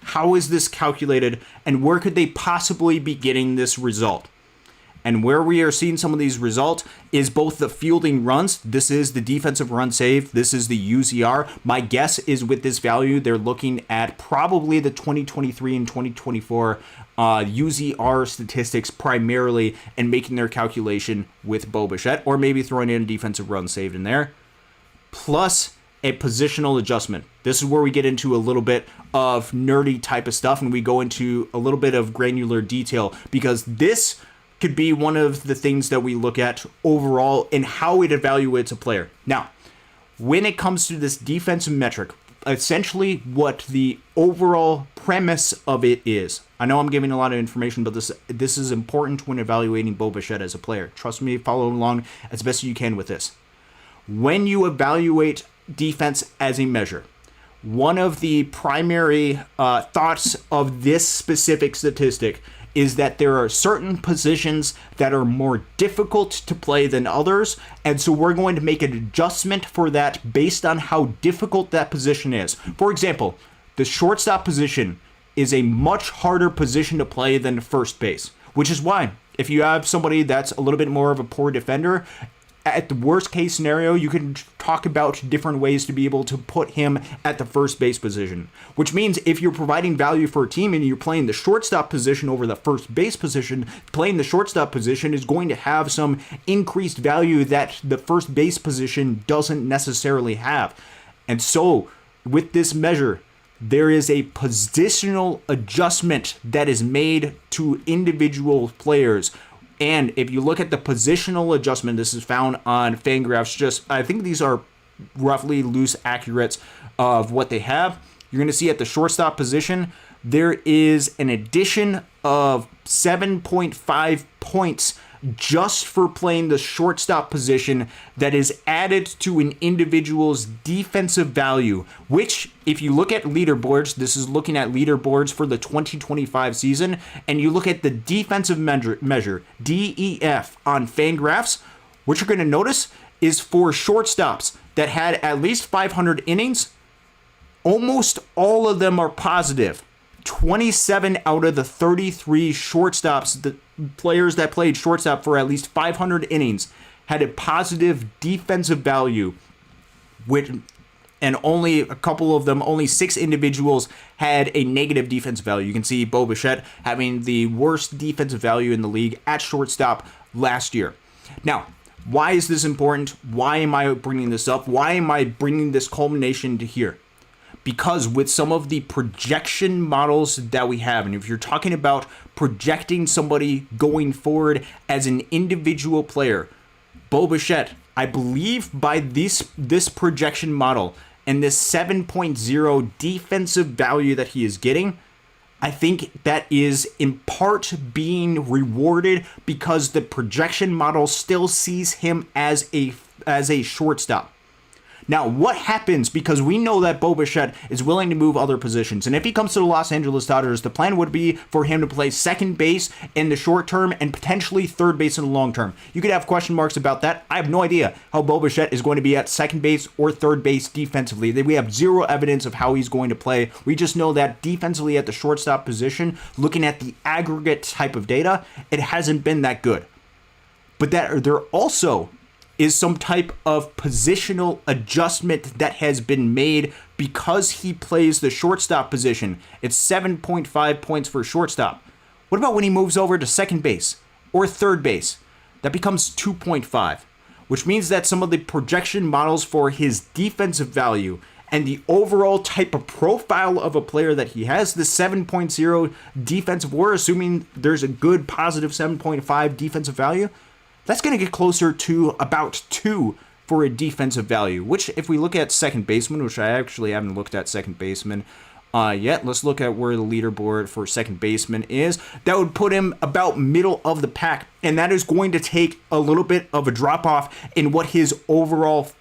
how is this calculated and where could they possibly be getting this result? And where we are seeing some of these results is both the fielding runs. This is the defensive run save. This is the UZR. My guess is with this value, they're looking at probably the 2023 and 2024 UZR statistics primarily and making their calculation with Bo Bichette, or maybe throwing in a defensive run saved in there, plus a positional adjustment. This is where we get into a little bit of nerdy type of stuff and we go into a little bit of granular detail, because this could be one of the things that we look at overall in how it evaluates a player. Now, when it comes to this defensive metric, essentially what the overall premise of it is, I know I'm giving a lot of information, but this is important when evaluating Bo Bichette as a player. Trust me, follow along as best you can with this. When you evaluate defense as a measure, one of the primary thoughts of this specific statistic is that there are certain positions that are more difficult to play than others, and so we're going to make an adjustment for that based on how difficult that position is. For example, the shortstop position is a much harder position to play than first base, which is why if you have somebody that's a little bit more of a poor defender, at the worst case scenario, you can talk about different ways to be able to put him at the first base position, which means if you're providing value for a team and you're playing the shortstop position over the first base position, playing the shortstop position is going to have some increased value that the first base position doesn't necessarily have. And so with this measure, there is a positional adjustment that is made to individual players. And if you look at the positional adjustment, this is found on Fangraphs. I think these are roughly loose accurates of what they have. You're going to see at the shortstop position, there is an addition of 7.5 points just for playing the shortstop position that is added to an individual's defensive value, which if you look at leaderboards, this is looking at leaderboards for the 2025 season, and you look at the defensive measure, DEF on Fangraphs, what you're going to notice is for shortstops that had at least 500 innings, almost all of them are positive. 27 out of the 33 shortstops, the players that played shortstop for at least 500 innings, had a positive defensive value, and only a couple of them, only 6 individuals had a negative defensive value. You can see Bo Bichette having the worst defensive value in the league at shortstop last year. Now, why is this important? Why am I bringing this up? Why am I bringing this culmination to here? Because with some of the projection models that we have, and if you're talking about projecting somebody going forward as an individual player, Bo Bichette, I believe by this projection model and this 7.0 defensive value that he is getting, I think that is in part being rewarded because the projection model still sees him as a shortstop. Now, what happens, because we know that Bo Bichette is willing to move other positions, and if he comes to the Los Angeles Dodgers, the plan would be for him to play second base in the short term and potentially third base in the long term. You could have question marks about that. I have no idea how Bo Bichette is going to be at second base or third base defensively. We have zero evidence of how he's going to play. We just know that defensively at the shortstop position, looking at the aggregate type of data, it hasn't been that good. But that there also is some type of positional adjustment that has been made because he plays the shortstop position. It's 7.5 points for shortstop. What about when he moves over to second base or third base? That becomes 2.5, which means that some of the projection models for his defensive value and the overall type of profile of a player that he has, the 7.0 defensive, we're assuming there's a good positive 7.5 defensive value, that's going to get closer to about 2 for a defensive value, which if we look at second baseman, which I actually haven't looked at second baseman, yet. Let's look at where the leaderboard for second baseman is. That would put him about middle of the pack, and that is going to take a little bit of a drop off in what his overall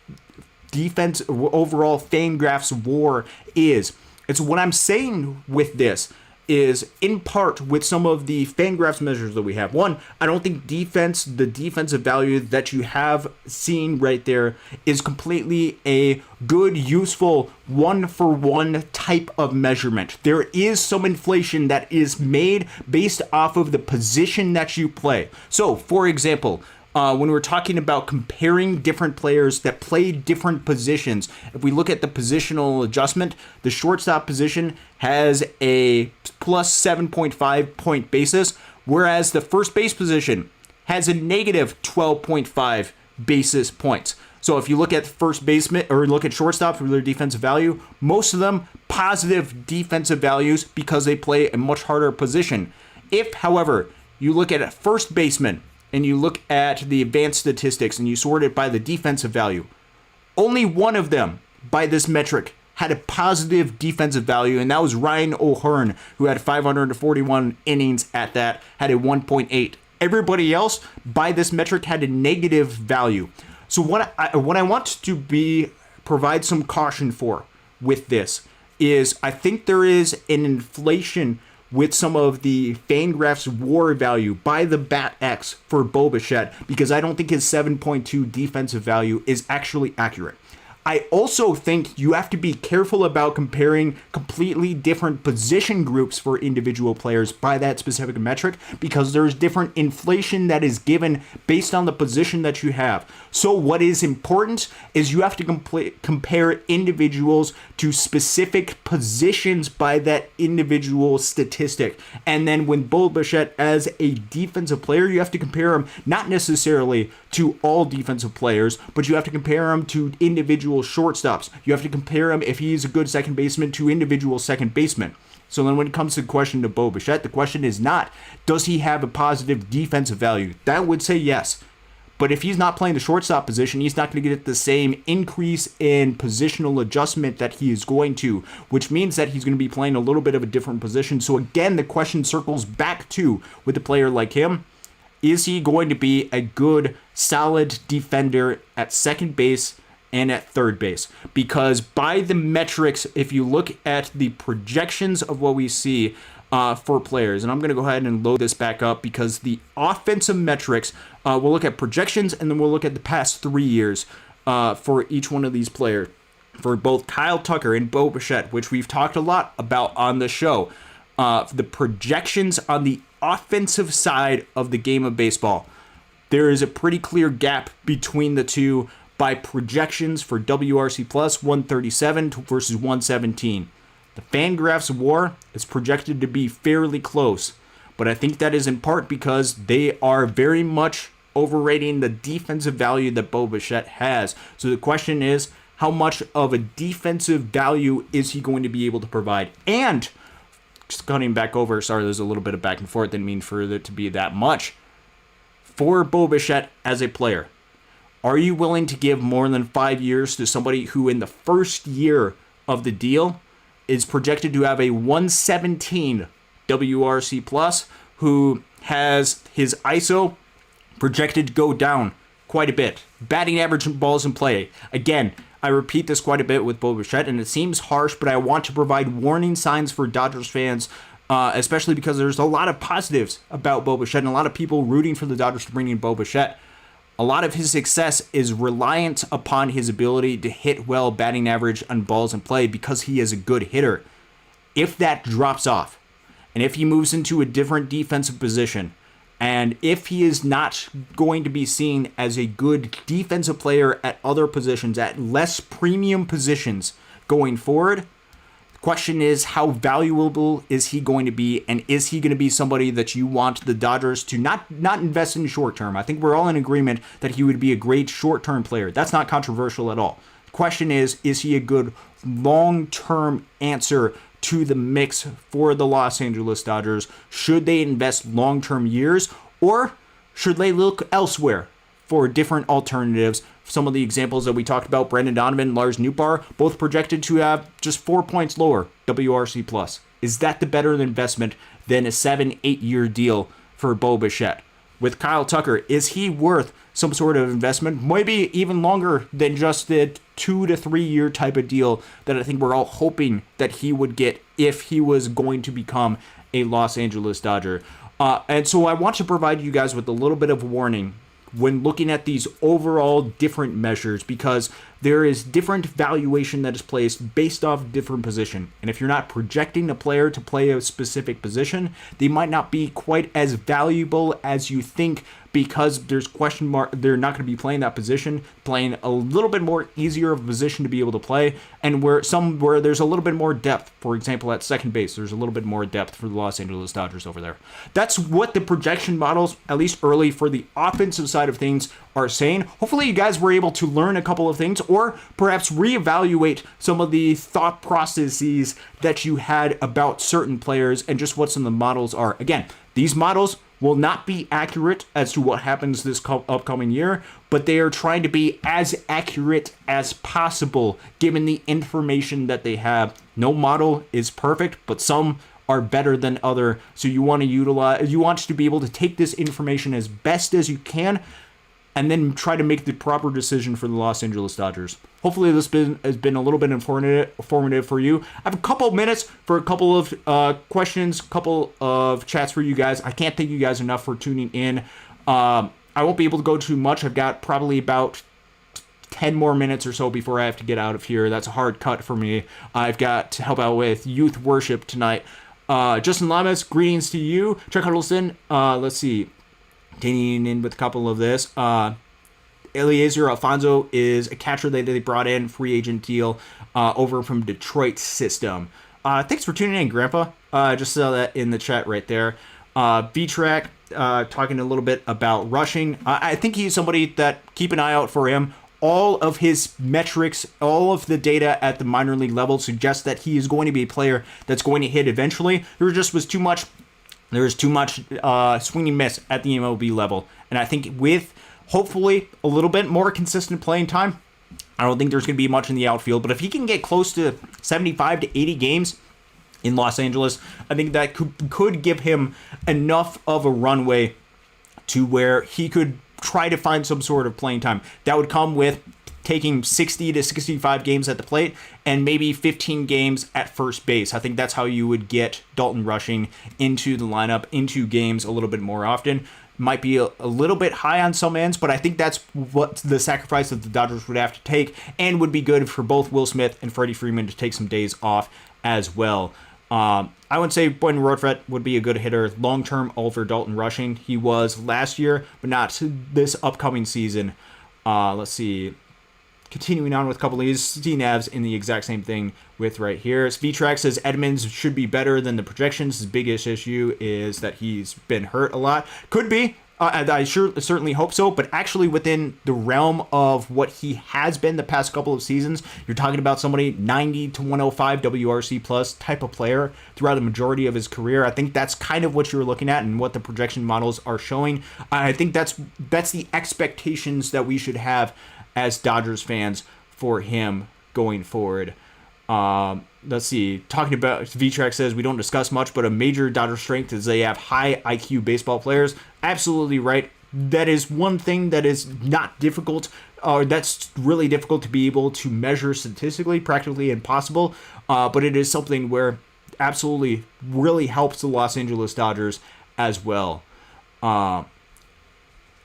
defense, overall Fangraphs WAR is. And so what I'm saying with this is in part with some of the Fangraphs measures that we have. One, I don't think the defensive value that you have seen right there is completely a good, useful, one-for-one type of measurement. There is some inflation that is made based off of the position that you play. So, for example, when we're talking about comparing different players that play different positions, if we look at the positional adjustment, the shortstop position has a plus 7.5 point basis, whereas the first base position has a negative 12.5 basis points. So if you look at first baseman or look at shortstop for their defensive value, most of them positive defensive values because they play a much harder position. If, however, you look at a first baseman, and you look at the advanced statistics and you sort it by the defensive value, only one of them by this metric had a positive defensive value, and that was Ryan O'Hearn, who had 541 innings at that, had a 1.8. Everybody else by this metric had a negative value. So what I want to provide some caution for with this is I think there is an inflation with some of the Fangraphs WAR value by the BAT-X for Bo Bichette, because I don't think his 7.2 defensive value is actually accurate. I also think you have to be careful about comparing completely different position groups for individual players by that specific metric, because there's different inflation that is given based on the position that you have. So what is important is you have to compare individuals to specific positions by that individual statistic. And then when Bo Bichette as a defensive player, you have to compare him not necessarily to all defensive players, but you have to compare him to individual shortstops. You have to compare him, if he's a good second baseman, to individual second basemen. So then when it comes to the question to Bo Bichette, the question is not, does he have a positive defensive value? That would say yes. But if he's not playing the shortstop position, he's not going to get the same increase in positional adjustment that he is going to, which means that he's going to be playing a little bit of a different position. So again, the question circles back to, with a player like him, is he going to be a good, solid defender at second base and at third base? Because by the metrics, if you look at the projections of what we see for players, and I'm going to go ahead and load this back up because the offensive metrics, we'll look at projections and then we'll look at the past 3 years for each one of these players. For both Kyle Tucker and Bo Bichette, which we've talked a lot about on the show, the projections on the offensive side of the game of baseball, there is a pretty clear gap between the two by projections. For WRC plus 137 versus 117. The Fangraphs WAR is projected to be fairly close, but I think that is in part because they are very much overrating the defensive value that Bo Bichette has. So the question is, how much of a defensive value is he going to be able to provide? And just cutting back over, sorry, there's a little bit of back and forth, didn't mean for it to be that much. For Bo Bichette as a player, are you willing to give more than 5 years to somebody who in the first year of the deal is projected to have a 117 WRC plus, who has his ISO projected to go down quite a bit? Batting average and balls in play. Again, I repeat this quite a bit with Bo Bichette, and it seems harsh, but I want to provide warning signs for Dodgers fans, especially because there's a lot of positives about Bo Bichette and a lot of people rooting for the Dodgers to bring in Bo Bichette. A lot of his success is reliant upon his ability to hit well, batting average on balls in play, because he is a good hitter. If that drops off, and if he moves into a different defensive position, and if he is not going to be seen as a good defensive player at other positions, at less premium positions going forward, the question is, how valuable is he going to be, and is he going to be somebody that you want the Dodgers to not invest in short term? I think we're all in agreement that he would be a great short-term player. That's not controversial at all. The question is he a good long-term answer to the mix for the Los Angeles Dodgers? Should they invest long-term years, or should they look elsewhere for different alternatives. Some of the examples that we talked about, Brandon Donovan, Lars Nootbaar, both projected to have just 4 points lower WRC+. Is that the better investment than a 7-8 year deal for Bo Bichette? With Kyle Tucker, is he worth some sort of investment? Maybe even longer than just the 2 to 3 year type of deal that I think we're all hoping that he would get if he was going to become a Los Angeles Dodger. And so I want to provide you guys with a little bit of warning when looking at these overall different measures, because there is different valuation that is placed based off different position. And if you're not projecting a player to play a specific position, they might not be quite as valuable as you think, because there's question mark, they're not going to be playing that position, playing a little bit more easier of a position to be able to play, and where there's a little bit more depth. For example, at second base, there's a little bit more depth for the Los Angeles Dodgers over there. That's what the projection models, at least early for the offensive side of things, are saying. Hopefully you guys were able to learn a couple of things, or perhaps reevaluate some of the thought processes that you had about certain players and just what some of the models are. Again, these models will not be accurate as to what happens this upcoming year, but they are trying to be as accurate as possible given the information that they have. No model is perfect, but some are better than other. So you want to be able to take this information as best as you can, and then try to make the proper decision for the Los Angeles Dodgers. Hopefully this has been a little bit informative for you. I have a couple minutes for a couple of questions, couple of chats for you guys. I can't thank you guys enough for tuning in. I won't be able to go too much. I've got probably about 10 more minutes or so before I have to get out of here. That's a hard cut for me. I've got to help out with youth worship tonight. Justin Lamas, greetings to you. Chuck Huddleston, let's see. Continuing in with a couple of this. Eliezer Alfonso is a catcher that they brought in, free agent deal, over from Detroit system. Thanks for tuning in, Grandpa. Just saw that in the chat right there. V-Track, talking a little bit about rushing. I think he's somebody that keep an eye out for him. All of his metrics, all of the data at the minor league level suggests that he is going to be a player that's going to hit eventually. There was too much swing and miss at the MiLB level. And I think with hopefully a little bit more consistent playing time, I don't think there's going to be much in the outfield. But if he can get close to 75 to 80 games in Los Angeles, I think that could give him enough of a runway to where he could try to find some sort of playing time. That would come with taking 60 to 65 games at the plate and maybe 15 games at first base. I think that's how you would get Dalton Rushing into the lineup, into games a little bit more often. Might be a little bit high on some ends, but I think that's what the sacrifice that the Dodgers would have to take, and would be good for both Will Smith and Freddie Freeman to take some days off as well. I would say Boyden Rortvedt would be a good hitter long-term over Dalton Rushing. He was last year, but not this upcoming season. Let's see. Continuing on with a couple of these, C-Navs in the exact same thing with right here. V-Track says Edmonds should be better than the projections. His biggest issue is that he's been hurt a lot. Could be. I certainly hope so, but actually within the realm of what he has been the past couple of seasons, you're talking about somebody 90 to 105 WRC plus type of player throughout the majority of his career. I think that's kind of what you're looking at and what the projection models are showing. I think that's the expectations that we should have as Dodgers fans for him going forward. Let's see. Talking about, V-Track says we don't discuss much, but a major Dodger strength is they have high IQ baseball players. Absolutely right. That is one thing that is not difficult, or that's really difficult to be able to measure statistically, practically impossible. But it is something where absolutely really helps the Los Angeles Dodgers as well.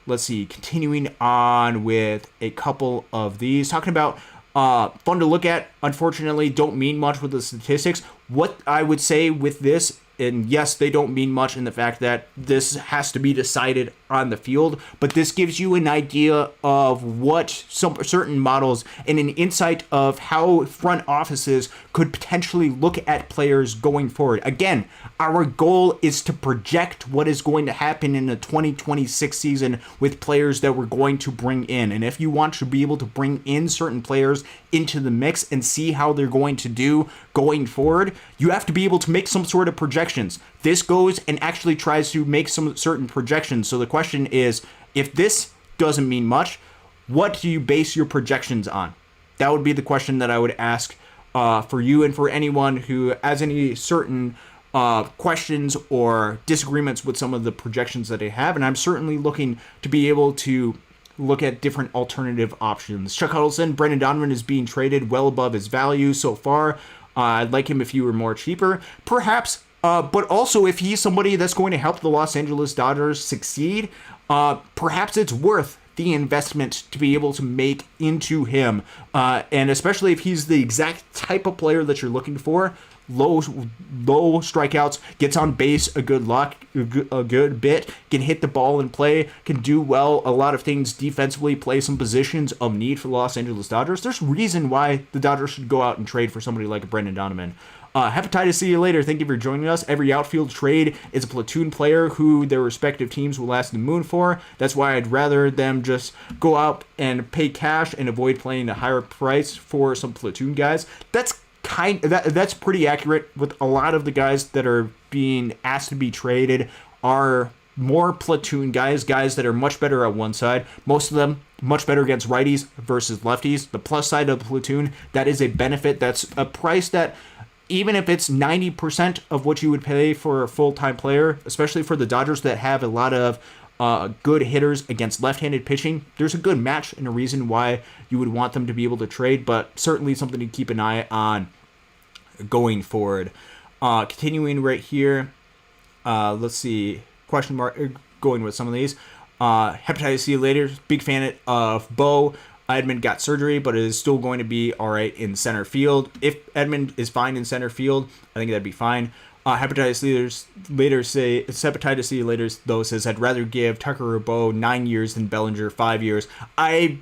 Let's see, continuing on with a couple of these. Talking about fun to look at, unfortunately, don't mean much with the statistics. What I would say with this, and yes, they don't mean much in the fact that this has to be decided on the field, but this gives you an idea of what some certain models and an insight of how front offices could potentially look at players going forward. Again, our goal is to project what is going to happen in the 2026 season with players that we're going to bring in. And if you want to be able to bring in certain players into the mix and see how they're going to do going forward, you have to be able to make some sort of projections. This goes and actually tries to make some certain projections. So the question is, if this doesn't mean much. What do you base your projections on? That would be the question that I would ask for you and for anyone who has any certain questions or disagreements with some of the projections that I have. And I'm certainly looking to be able to look at different alternative options. Chuck Huddleston, Brendan Donovan is being traded well above his value so far. I'd like him if he were more cheaper, perhaps. But also if he's somebody that's going to help the Los Angeles Dodgers succeed, perhaps it's worth the investment to be able to make into him. And especially if he's the exact type of player that you're looking for. Low strikeouts, gets on base a good bit, can hit the ball and play, can do well a lot of things defensively, play some positions of need for the Los Angeles Dodgers. There's reason why the Dodgers should go out and trade for somebody like Brendan Donovan. Hepatitis, see you later. Thank you for joining us. Every outfield trade is a platoon player who their respective teams will last the moon for. That's why I'd rather them just go out and pay cash and avoid paying a higher price for some platoon guys. That's pretty accurate. With a lot of the guys that are being asked to be traded are more platoon guys that are much better at one side. Most of them much better against righties versus lefties. The plus side of the platoon, that is a benefit. That's a price that, even if it's 90% of what you would pay for a full-time player, especially for the Dodgers that have a lot of good hitters against left-handed pitching, there's a good match and a reason why you would want them to be able to trade, but certainly something to keep an eye on going forward. Continuing right here, let's see, question mark, going with some of these. Hepatitis, see you later. Big fan of Bo. Edmund got surgery, but is still going to be all right in center field. If Edmund is fine in center field, I think that'd be fine. Hepatitis C later though says I'd rather give Tucker or Bo 9 years than Bellinger 5 years. I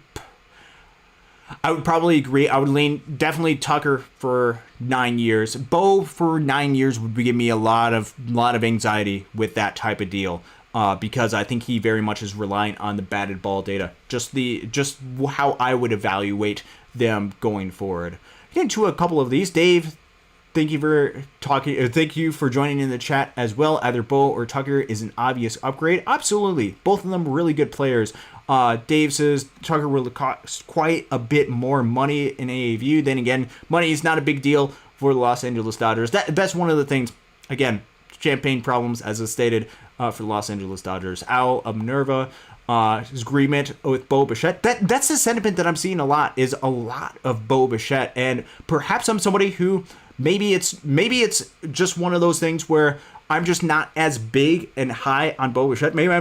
would probably agree. I would lean definitely Tucker for 9 years. Bo for 9 years would give me a lot of anxiety with that type of deal. Because I think he very much is reliant on the batted ball data. Just how I would evaluate them going forward. Get into a couple of these. Dave, thank you for talking. Thank you for joining in the chat as well. Either Bo or Tucker is an obvious upgrade. Absolutely, both of them really good players. Dave says Tucker will cost quite a bit more money in AAV. Then again, money is not a big deal for the Los Angeles Dodgers. That's one of the things. Again, champagne problems, as I stated, for the Los Angeles Dodgers. Al of Minerva, his agreement with Bo Bichette. That's the sentiment that I'm seeing a lot, is a lot of Bo Bichette. And perhaps I'm somebody who maybe it's just one of those things where I'm just not as big and high on Bo Bichette. Maybe I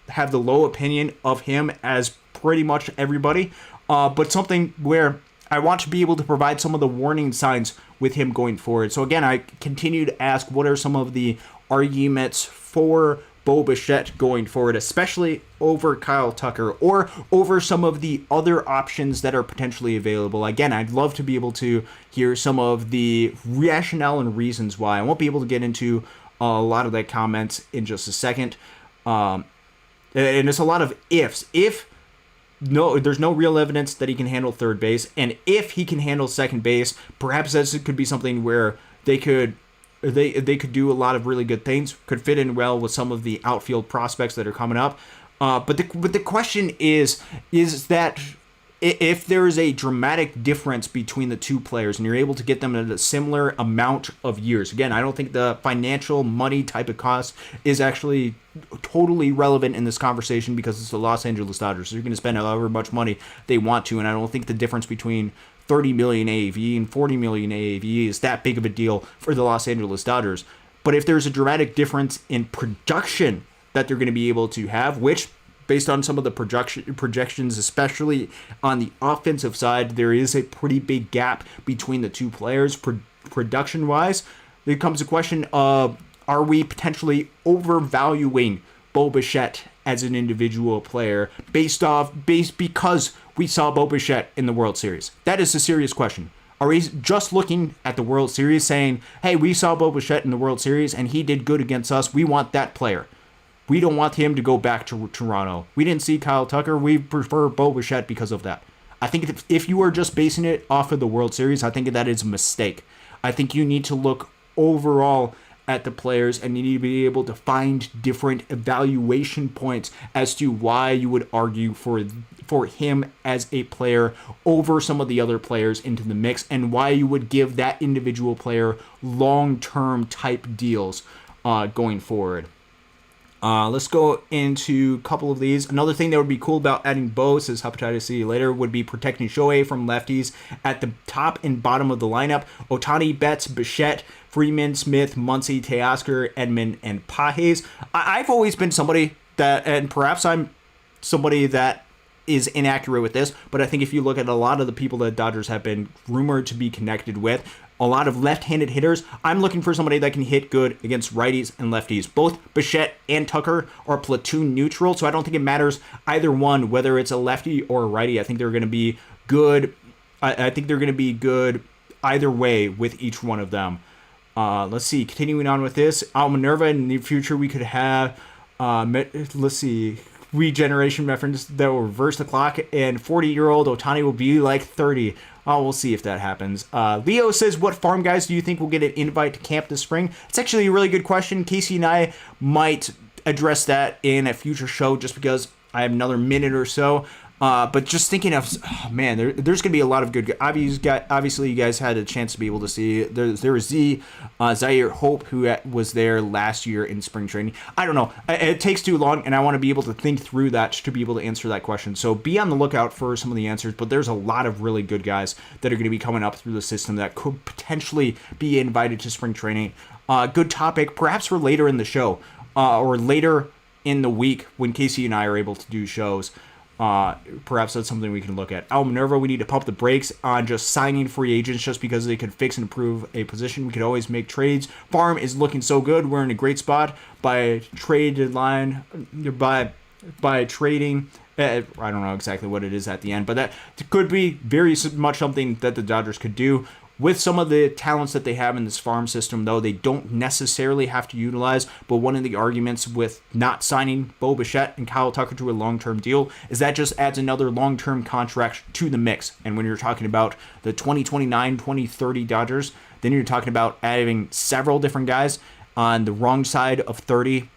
have the low opinion of him as pretty much everybody. But something where I want to be able to provide some of the warning signs with him going forward. So again, I continue to ask, what are some of the arguments for Bo Bichette going forward, especially over Kyle Tucker or over some of the other options that are potentially available. Again, I'd love to be able to hear some of the rationale and reasons why. I won't be able to get into a lot of that comments in just a second. And it's a lot of ifs. There's no real evidence that he can handle third base, and if he can handle second base, perhaps this could be something where they could do a lot of really good things, could fit in well with some of the outfield prospects that are coming up. But the question is that if there is a dramatic difference between the two players and you're able to get them at a similar amount of years, again, I don't think the financial money type of cost is actually totally relevant in this conversation because it's the Los Angeles Dodgers. So you're going to spend however much money they want to, and I don't think the difference between 30 million AAV and 40 million AAV is that big of a deal for the Los Angeles Dodgers. But if there's a dramatic difference in production that they're going to be able to have, which based on some of the projections, especially on the offensive side, there is a pretty big gap between the two players production-wise. There comes a question of, are we potentially overvaluing Bo Bichette as an individual player because we saw Bo Bichette in the World Series? That is a serious question. Are we just looking at the World Series saying, hey, we saw Bo Bichette in the World Series and he did good against us, we want that player. We don't want him to go back to Toronto. We didn't see Kyle Tucker. We prefer Bo Bichette because of that. I think if you are just basing it off of the World Series, I think that is a mistake. I think you need to look overall at the players, and you need to be able to find different evaluation points as to why you would argue for him as a player over some of the other players into the mix, and why you would give that individual player long-term type deals going forward. Let's go into a couple of these. Another thing that would be cool about adding Bo, says Hepatitis C later, would be protecting Shohei from lefties at the top and bottom of the lineup. Ohtani, Betts, Bichette, Freeman, Smith, Muncy, Teoscar, Edman, and Pages. I've always been somebody that, and perhaps I'm somebody that is inaccurate with this, but I think if you look at a lot of the people that Dodgers have been rumored to be connected with, a lot of left-handed hitters, I'm looking for somebody that can hit good against righties and lefties. Both Bichette and Tucker are platoon neutral, so I don't think it matters either one, whether it's a lefty or a righty. I think they're going to be good. I think they're going to be good either way with each one of them. Let's see. Continuing on with this, Al Minerva, in the future we could have, let's see, regeneration reference that will reverse the clock, and 40-year-old Ohtani will be like 30. Oh, we'll see if that happens. Leo says, what farm guys do you think will get an invite to camp this spring? It's actually a really good question. Casey and I might address that in a future show just because I have another minute or so. But just thinking of, man, there's going to be a lot of good. Obviously, you guys had a chance to be able to see. There was Zaire Hope, who was there last year in spring training. I don't know. It takes too long, and I want to be able to think through that to be able to answer that question. So be on the lookout for some of the answers. But there's a lot of really good guys that are going to be coming up through the system that could potentially be invited to spring training. Good topic, perhaps for later in the show or later in the week when Casey and I are able to do shows. Perhaps that's something we can look at. Al Minerva, we need to pump the brakes on just signing free agents just because they could fix and improve a position. We could always make trades. Farm is looking so good. We're in a great spot by trade deadline, by trading. I don't know exactly what it is at the end, but that could be very much something that the Dodgers could do. With some of the talents that they have in this farm system, though, they don't necessarily have to utilize. But one of the arguments with not signing Bo Bichette and Kyle Tucker to a long-term deal is that just adds another long-term contract to the mix. And when you're talking about the 2029, 2030 Dodgers, then you're talking about adding several different guys on the wrong side of 30,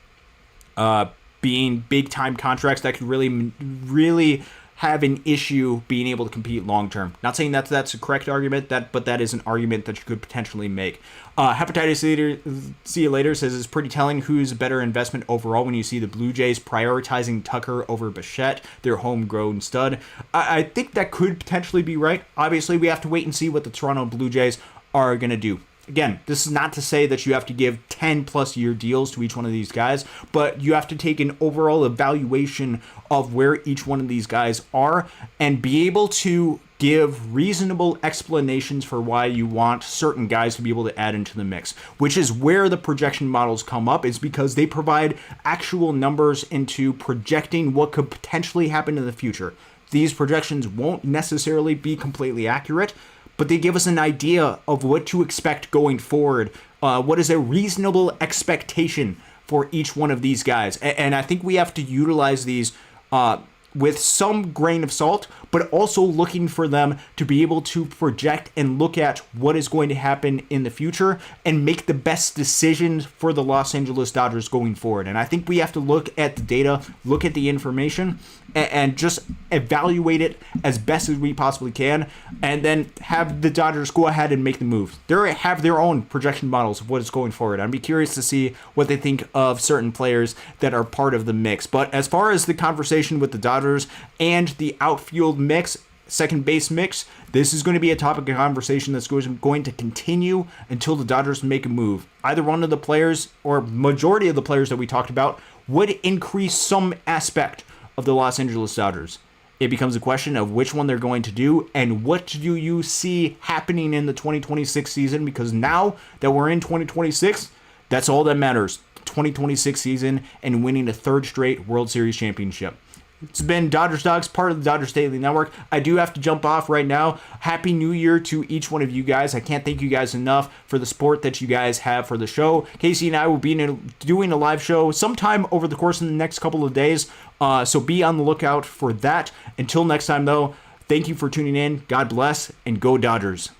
being big-time contracts that could really have an issue being able to compete long-term. Not saying that that's a correct argument, but that is an argument that you could potentially make. Hepatitis See You Later says it's pretty telling who's a better investment overall when you see the Blue Jays prioritizing Tucker over Bichette, their homegrown stud. I think that could potentially be right. Obviously, we have to wait and see what the Toronto Blue Jays are going to do. Again, this is not to say that you have to give 10-plus year deals to each one of these guys, but you have to take an overall evaluation of where each one of these guys are and be able to give reasonable explanations for why you want certain guys to be able to add into the mix, which is where the projection models come up, is because they provide actual numbers into projecting what could potentially happen in the future. These projections won't necessarily be completely accurate, but they give us an idea of what to expect going forward. What is a reasonable expectation for each one of these guys? And I think we have to utilize these with some grain of salt, but also looking for them to be able to project and look at what is going to happen in the future and make the best decisions for the Los Angeles Dodgers going forward. And I think we have to look at the data, look at the information, and just evaluate it as best as we possibly can, and then have the Dodgers go ahead and make the moves. They have their own projection models of what is going forward. I'd be curious to see what they think of certain players that are part of the mix. But as far as the conversation with the Dodgers and the outfield mix, second base mix, this is going to be a topic of conversation that's going to continue until the Dodgers make a move. Either one of the players or majority of the players that we talked about would increase some aspect of the Los Angeles Dodgers. It becomes a question of which one they're going to do and what do you see happening in the 2026 season, because now that we're in 2026, that's all that matters. 2026 season and winning a third straight World Series championship. It's been Dodgers Dawgs, part of the Dodgers Daily Network. I do have to jump off right now. Happy New Year to each one of you guys. I can't thank you guys enough for the support that you guys have for the show. Casey and I will be doing a live show sometime over the course of the next couple of days, so be on the lookout for that. Until next time, though, thank you for tuning in. God bless, and go Dodgers.